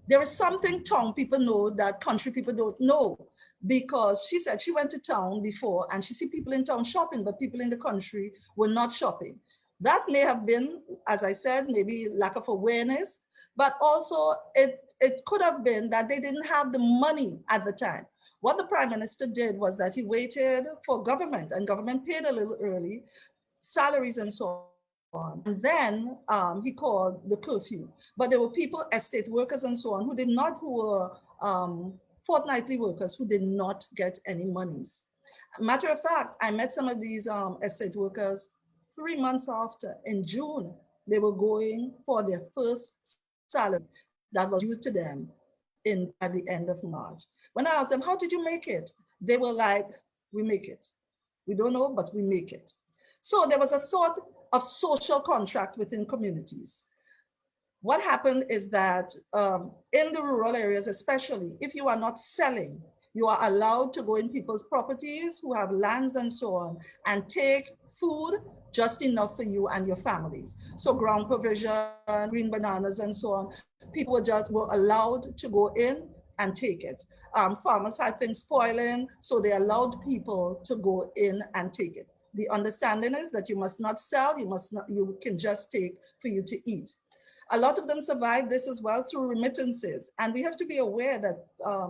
there is something town people know that country people don't know, because she said she went to town before and she see people in town shopping, but people in the country were not shopping. That may have been, as I said, maybe lack of awareness, but also it could have been that they didn't have the money at the time. What the Prime Minister did was that he waited for government, and government paid a little early, salaries and so on. And then he called the curfew. But there were people, estate workers and so on, who were fortnightly workers who did not get any monies. Matter of fact, I met some of these estate workers 3 months after. In June, they were going for their first salary that was due to them at the end of March. When I asked them, how did you make it? They were like, we make it. We don't know, but we make it. So there was a sort of social contract within communities. What happened is that in the rural areas, especially, if you are not selling, you are allowed to go in people's properties who have lands and so on and take food just enough for you and your families. So ground provision, green bananas and so on, people were allowed to go in and take it. Farmers had things spoiling, so they allowed people to go in and take it. The understanding is that you must not sell, you can just take for you to eat. A lot of them survived this as well through remittances. And we have to be aware that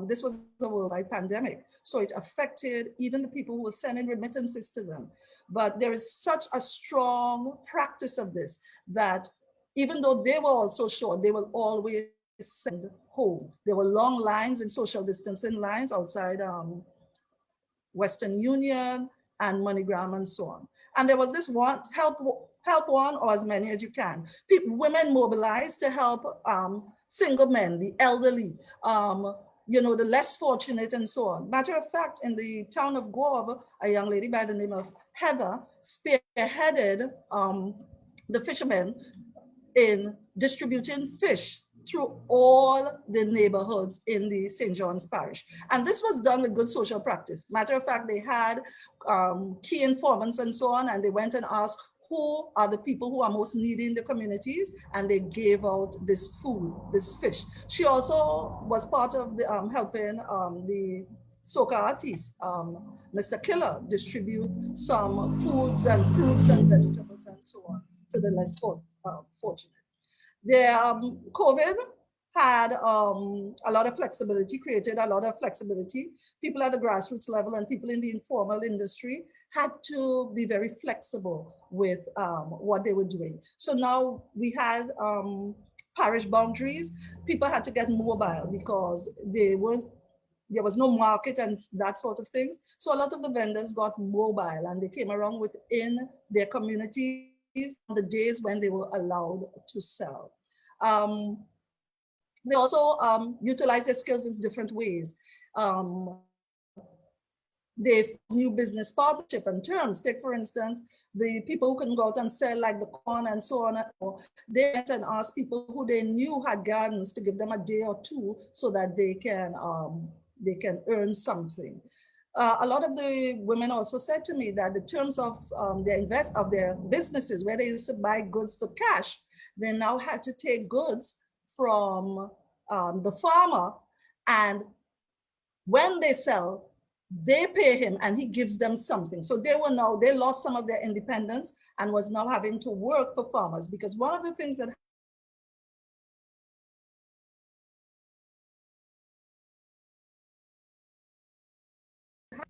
this was a worldwide pandemic. So it affected even the people who were sending remittances to them. But there is such a strong practice of this that even though they were also short, they will always send home. There were long lines and social distancing lines outside Western Union and MoneyGram and so on. And there was this one, help one or as many as you can. Women mobilized to help single men, the elderly, the less fortunate and so on. Matter of fact, in the town of Guave, a young lady by the name of Heather spearheaded the fishermen in distributing fish through all the neighborhoods in the St. John's Parish. And this was done with good social practice. Matter of fact, they had key informants and so on, and they went and asked who are the people who are most needy in the communities, and they gave out this food, this fish. She also was part of the helping the soca artist, Mr. Killer, distribute some foods and fruits and vegetables and so on to the less fortunate. The COVID had a lot of flexibility, created a lot of flexibility. People at the grassroots level and people in the informal industry had to be very flexible with what they were doing. So now we had parish boundaries. People had to get mobile because there was no market and that sort of things. So a lot of the vendors got mobile and they came around within their communities on the days when they were allowed to sell. They also utilize their skills in different ways. They new business partnership and terms. Take, for instance, the people who can go out and sell like the corn and so on. They went and asked people who they knew had gardens to give them a day or two so that they can earn something. A lot of the women also said to me that the terms of their businesses, where they used to buy goods for cash, they now had to take goods from the farmer, and when they sell, they pay him and he gives them something. So they lost some of their independence and was now having to work for farmers, because one of the things that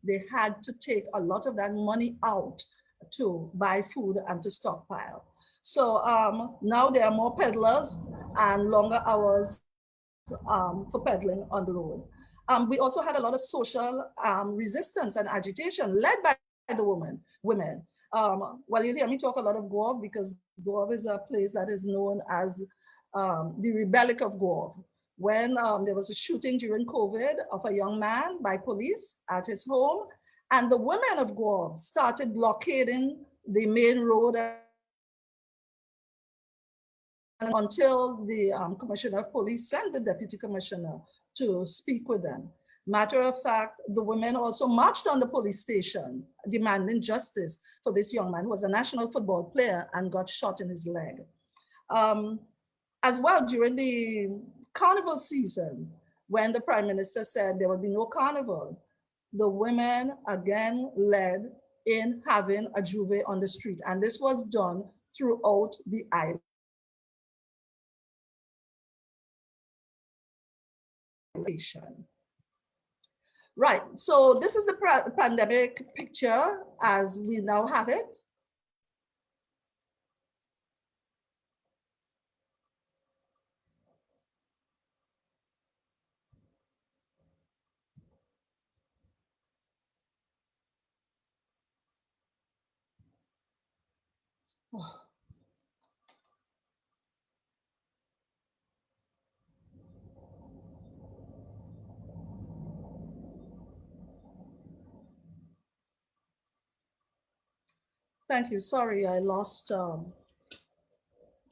they had to take a lot of that money out to buy food and to stockpile. So now there are more peddlers and longer hours for peddling on the road. We also had a lot of social resistance and agitation led by the women. Well, you hear me talk a lot of Guave because Guave is a place that is known as the Rebellic of Guave. When there was a shooting during COVID of a young man by police at his home, and the women of Guave started blockading the main road until the commissioner of police sent the deputy commissioner to speak with them. Matter of fact, the women also marched on the police station demanding justice for this young man who was a national football player and got shot in his leg. As well, during the carnival season, when the prime minister said there would be no carnival, the women again led in having a juve on the street. And this was done throughout the island. Right, so this is the pandemic picture as we now have it. Oh. Thank you. Sorry, I lost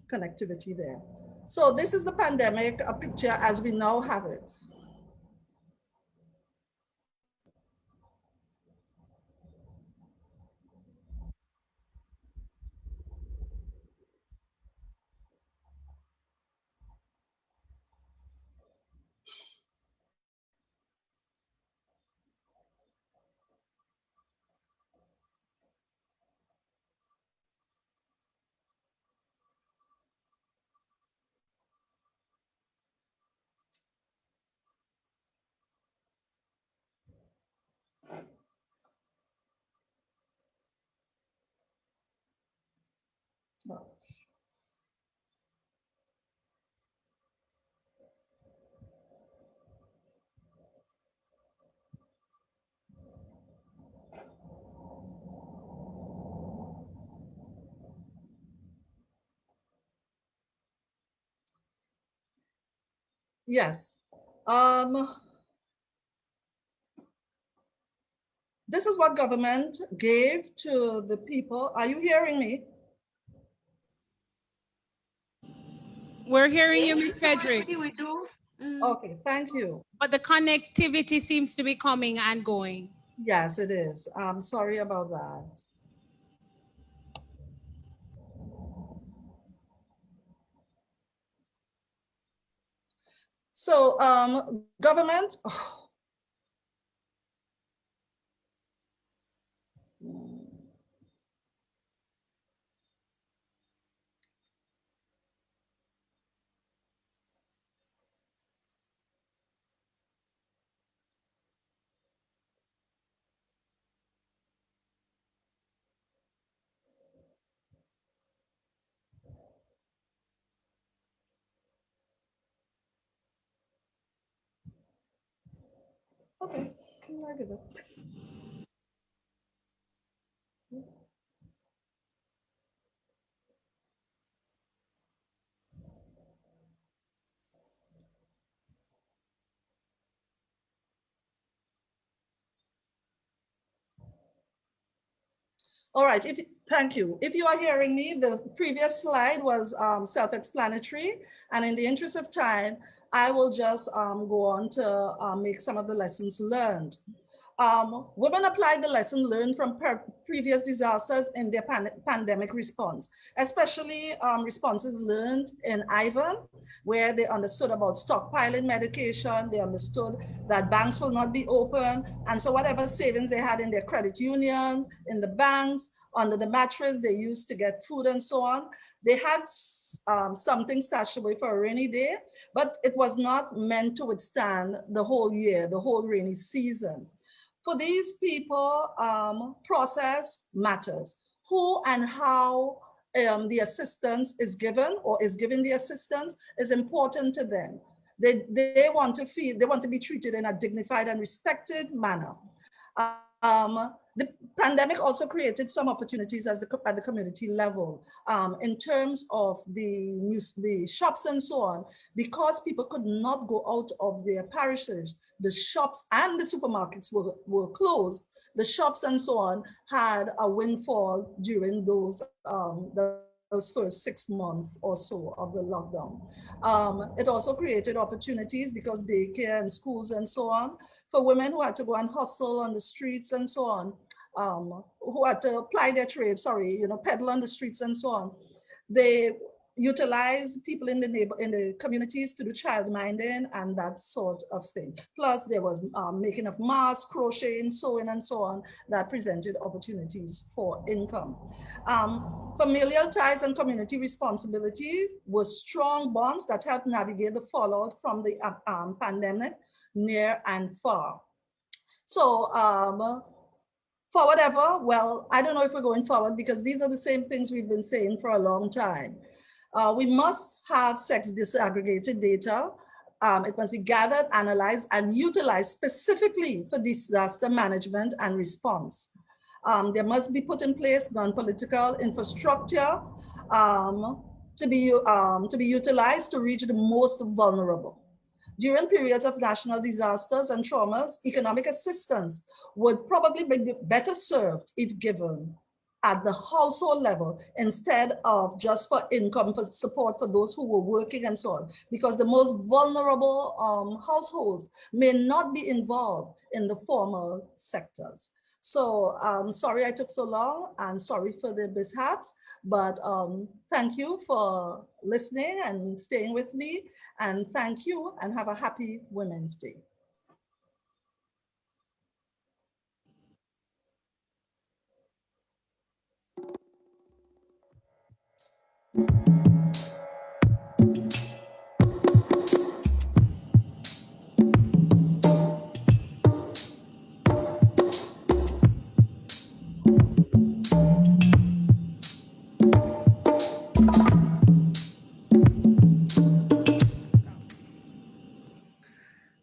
connectivity there. So this is the pandemic, a picture as we now have it. Yes. This is what government gave to the people. Are you hearing me? We're hearing you, Ms. Yes, Frederick. what do we do? Okay, thank you. But the connectivity seems to be coming and going. Yes, it is. I'm sorry about that. So government, okay, I give it. All right, thank you. If you are hearing me, the previous slide was self-explanatory, and in the interest of time, I will just go on to make some of the lessons learned. Women applied the lesson learned from previous disasters in their pandemic response, especially responses learned in Ivan, where they understood about stockpiling medication, they understood that banks will not be open, and so whatever savings they had in their credit union, in the banks, under the mattress they used to get food and so on, they had something stashed away for a rainy day, but it was not meant to withstand the whole year, the whole rainy season. For these people, process matters. Who and how the assistance is given or is given the assistance is important to them. They want to feel, they want to be treated in a dignified and respected manner. The pandemic also created some opportunities at the community level in terms of the shops and so on. Because people could not go out of their parishes, the shops and the supermarkets were closed. The shops and so on had a windfall during those first 6 months or so of the lockdown. It also created opportunities because daycare and schools and so on for women who had to go and hustle on the streets and so on, who had to apply their trade, peddle on the streets and so on. They utilize people in the communities to do child minding and that sort of thing. Plus there was making of masks, crocheting, sewing and so on that presented opportunities for income. Familial ties and community responsibilities were strong bonds that helped navigate the fallout from the pandemic near and far. So forward ever, well, I don't know if we're going forward because these are the same things we've been saying for a long time. We must have sex disaggregated data. It must be gathered, analyzed, and utilized specifically for disaster management and response. There must be put in place non-political infrastructure to be utilized to reach the most vulnerable. During periods of national disasters and traumas, economic assistance would probably be better served if given at the household level instead of just for income for support for those who were working and so on, because the most vulnerable households may not be involved in the formal sectors. So sorry I took so long and sorry for the mishaps, but thank you for listening and staying with me, and thank you and have a happy Women's Day.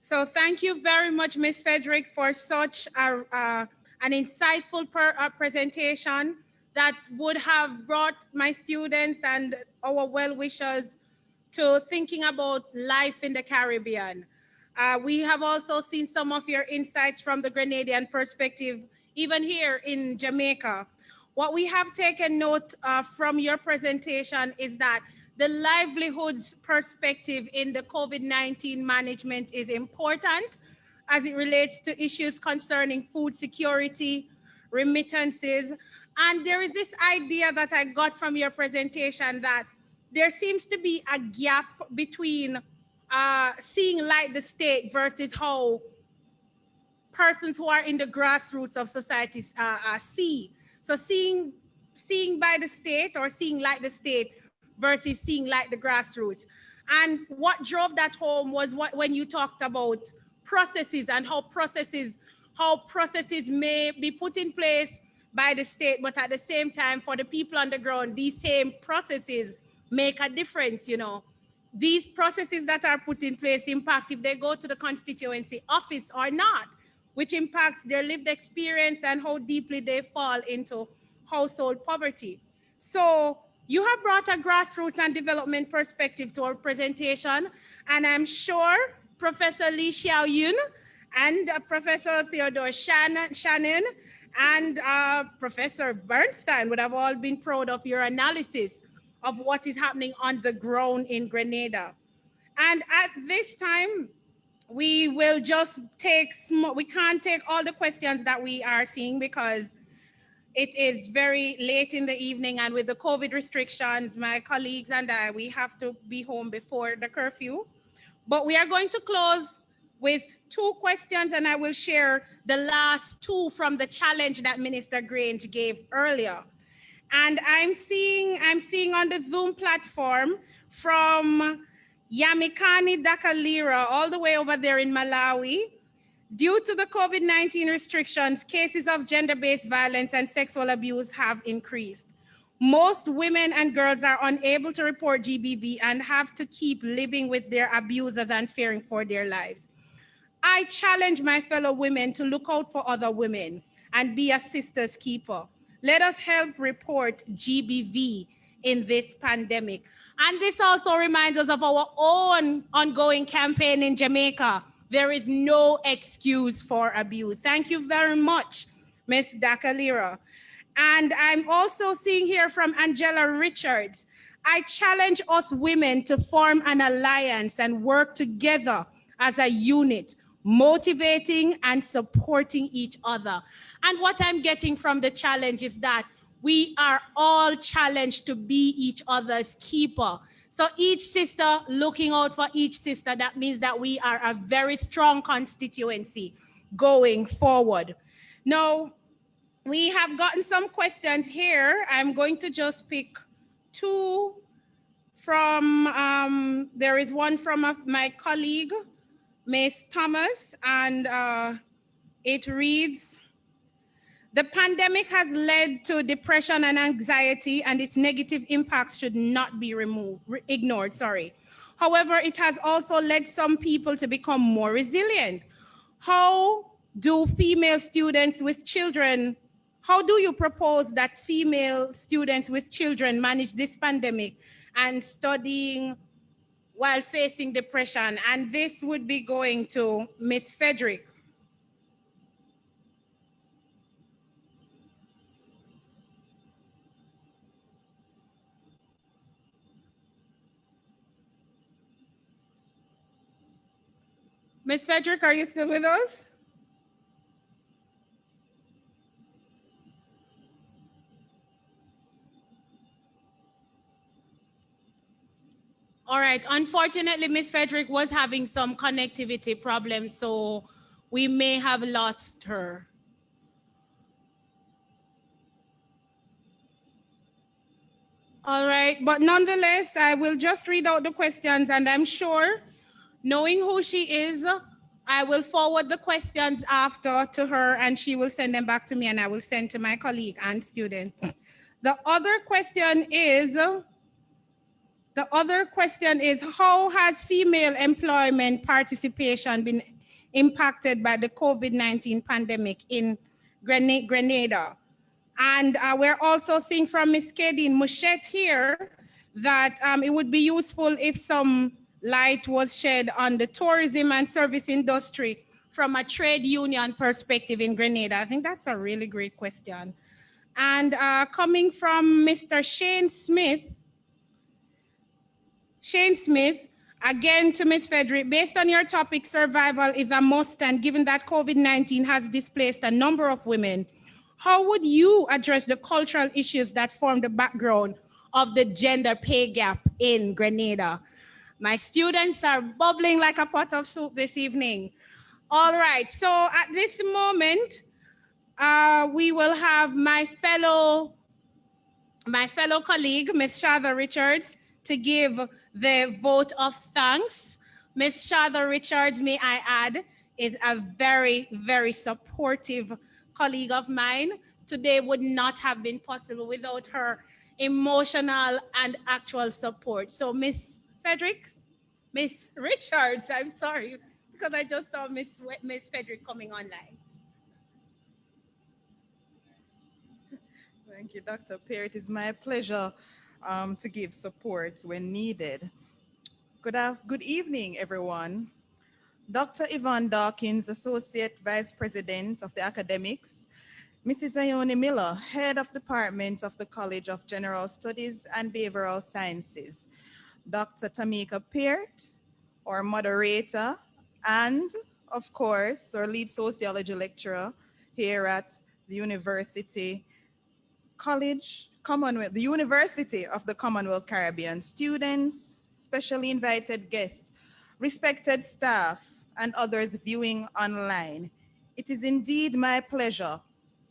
So thank you very much, Ms. Frederick, for such an insightful presentation that would have brought my students and our well-wishers to thinking about life in the Caribbean. We have also seen some of your insights from the Grenadian perspective, even here in Jamaica. What we have taken note from your presentation is that the livelihoods perspective in the COVID-19 management is important as it relates to issues concerning food security, remittances. And there is this idea that I got from your presentation that there seems to be a gap between seeing like the state versus how persons who are in the grassroots of societies see. So seeing by the state or seeing like the state versus seeing like the grassroots. And what drove that home was when you talked about processes and how processes may be put in place by the state, but at the same time, for the people on the ground, these same processes make a difference, you know. These processes that are put in place impact if they go to the constituency office or not, which impacts their lived experience and how deeply they fall into household poverty. So you have brought a grassroots and development perspective to our presentation, and I'm sure Professor Lee Xiao Yun and Professor Theodore Shannon and Professor Bernstein would have all been proud of your analysis of what is happening on the ground in Grenada. And at this time, we will just take, we can't take all the questions that we are seeing because it is very late in the evening, and with the COVID restrictions, my colleagues and I, we have to be home before the curfew. But we are going to close with 2 questions, and I will share the last 2 from the challenge that Minister Grange gave earlier. And I'm seeing on the Zoom platform from Yamikani Dakalira, all the way over there in Malawi. Due to the COVID-19 restrictions, cases of gender-based violence and sexual abuse have increased. Most women and girls are unable to report GBV and have to keep living with their abusers and fearing for their lives. I challenge my fellow women to look out for other women and be a sister's keeper. Let us help report GBV in this pandemic. And this also reminds us of our own ongoing campaign in Jamaica. There is no excuse for abuse. Thank you very much, Ms. Dakalira. And I'm also seeing here from Angela Richards. I challenge us women to form an alliance and work together as a unit, motivating and supporting each other. And what I'm getting from the challenge is that we are all challenged to be each other's keeper. So each sister looking out for each sister, that means that we are a very strong constituency going forward. Now, we have gotten some questions here. I'm going to just pick 2 from, there is one from my colleague, Ms. Thomas, and it reads, the pandemic has led to depression and anxiety, and its negative impacts should not be ignored. However, it has also led some people to become more resilient. How do female students with children, how do you propose that female students with children manage this pandemic and studying while facing depression? And this would be going to Ms. Frederick. Ms. Frederick, are you still with us? All right. Unfortunately, Ms. Frederick was having some connectivity problems, so we may have lost her. All right. But nonetheless, I will just read out the questions, and I'm sure, knowing who she is, I will forward the questions after to her, and she will send them back to me, and I will send to my colleague and student. The other question is, how has female employment participation been impacted by the COVID-19 pandemic in Grenada? And we're also seeing from Ms. Kadeen Mouchette here that it would be useful if some light was shed on the tourism and service industry from a trade union perspective in Grenada. I think that's a really great question. And coming from Mr. Shane Smith, again to Ms. Frederick, based on your topic, survival is a must, and given that COVID-19 has displaced a number of women, how would you address the cultural issues that form the background of the gender pay gap in Grenada? My students are bubbling like a pot of soup this evening. All right, so at this moment, we will have my fellow colleague, Ms. Shatha Richards, to give the vote of thanks. Ms. Shatha Richards, may I add, is a very, very supportive colleague of mine. Today would not have been possible without her emotional and actual support. So Ms. Richards, I'm sorry, because I just saw Ms. Frederick coming online. Thank you, Dr. Peer. It is my pleasure to give support when needed. Good evening, everyone. Dr. Yvonne Dawkins, Associate Vice President of the Academics, Mrs. Ione Miller, Head of Department of the College of General Studies and Behavioral Sciences, Dr. Tamika Peart, our moderator, and of course, our lead sociology lecturer here at the University of the Commonwealth Caribbean, students, specially invited guests, respected staff, and others viewing online. It is indeed my pleasure,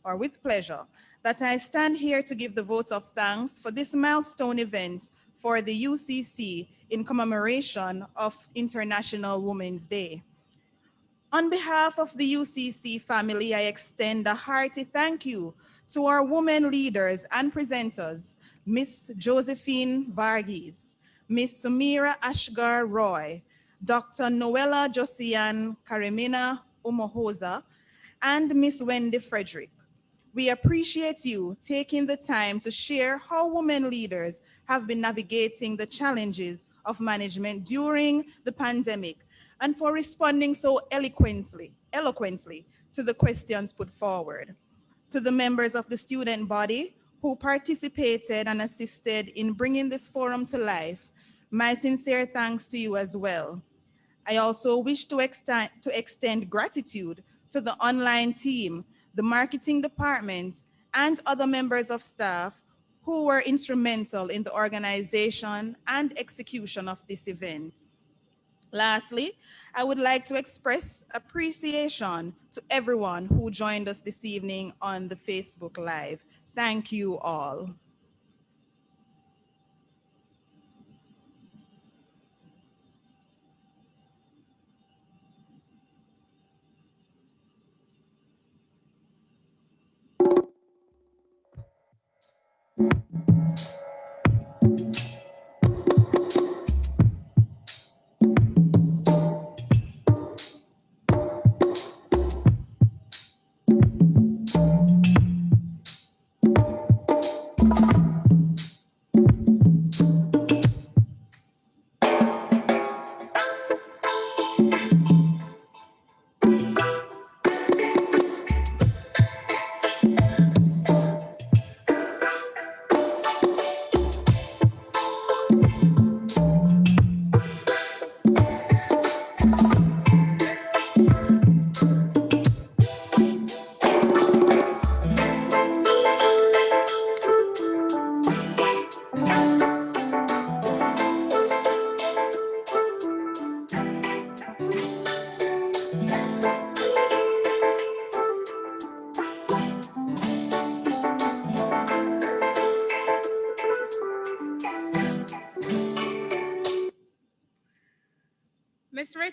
or with pleasure, that I stand here to give the vote of thanks for this milestone event for the UCC in commemoration of International Women's Day. On behalf of the UCC family, I extend a hearty thank you to our women leaders and presenters, Ms. Josephine Varghese, Ms. Sumira Ashgar Roy, Dr. Noella Josiane Karimina Umohoza, and Ms. Wendy Frederick. We appreciate you taking the time to share how women leaders have been navigating the challenges of management during the pandemic, and for responding so eloquently to the questions put forward. To the members of the student body who participated and assisted in bringing this forum to life, my sincere thanks to you as well. I also wish to extend gratitude to the online team, the marketing department, and other members of staff who were instrumental in the organization and execution of this event. Lastly, I would like to express appreciation to everyone who joined us this evening on the Facebook Live. Thank you all.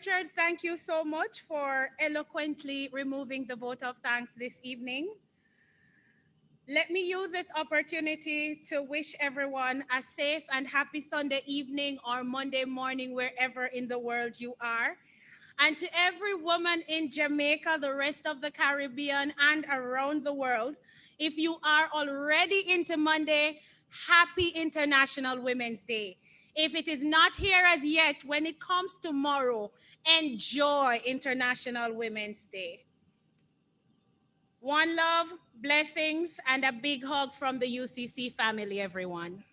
Richard, thank you so much for eloquently removing the vote of thanks this evening. Let me use this opportunity to wish everyone a safe and happy Sunday evening or Monday morning, wherever in the world you are. And to every woman in Jamaica, the rest of the Caribbean, and around the world, if you are already into Monday, happy International Women's Day. If it is not here as yet, when it comes tomorrow, enjoy International Women's Day. One love, blessings, and a big hug from the UCC family, everyone.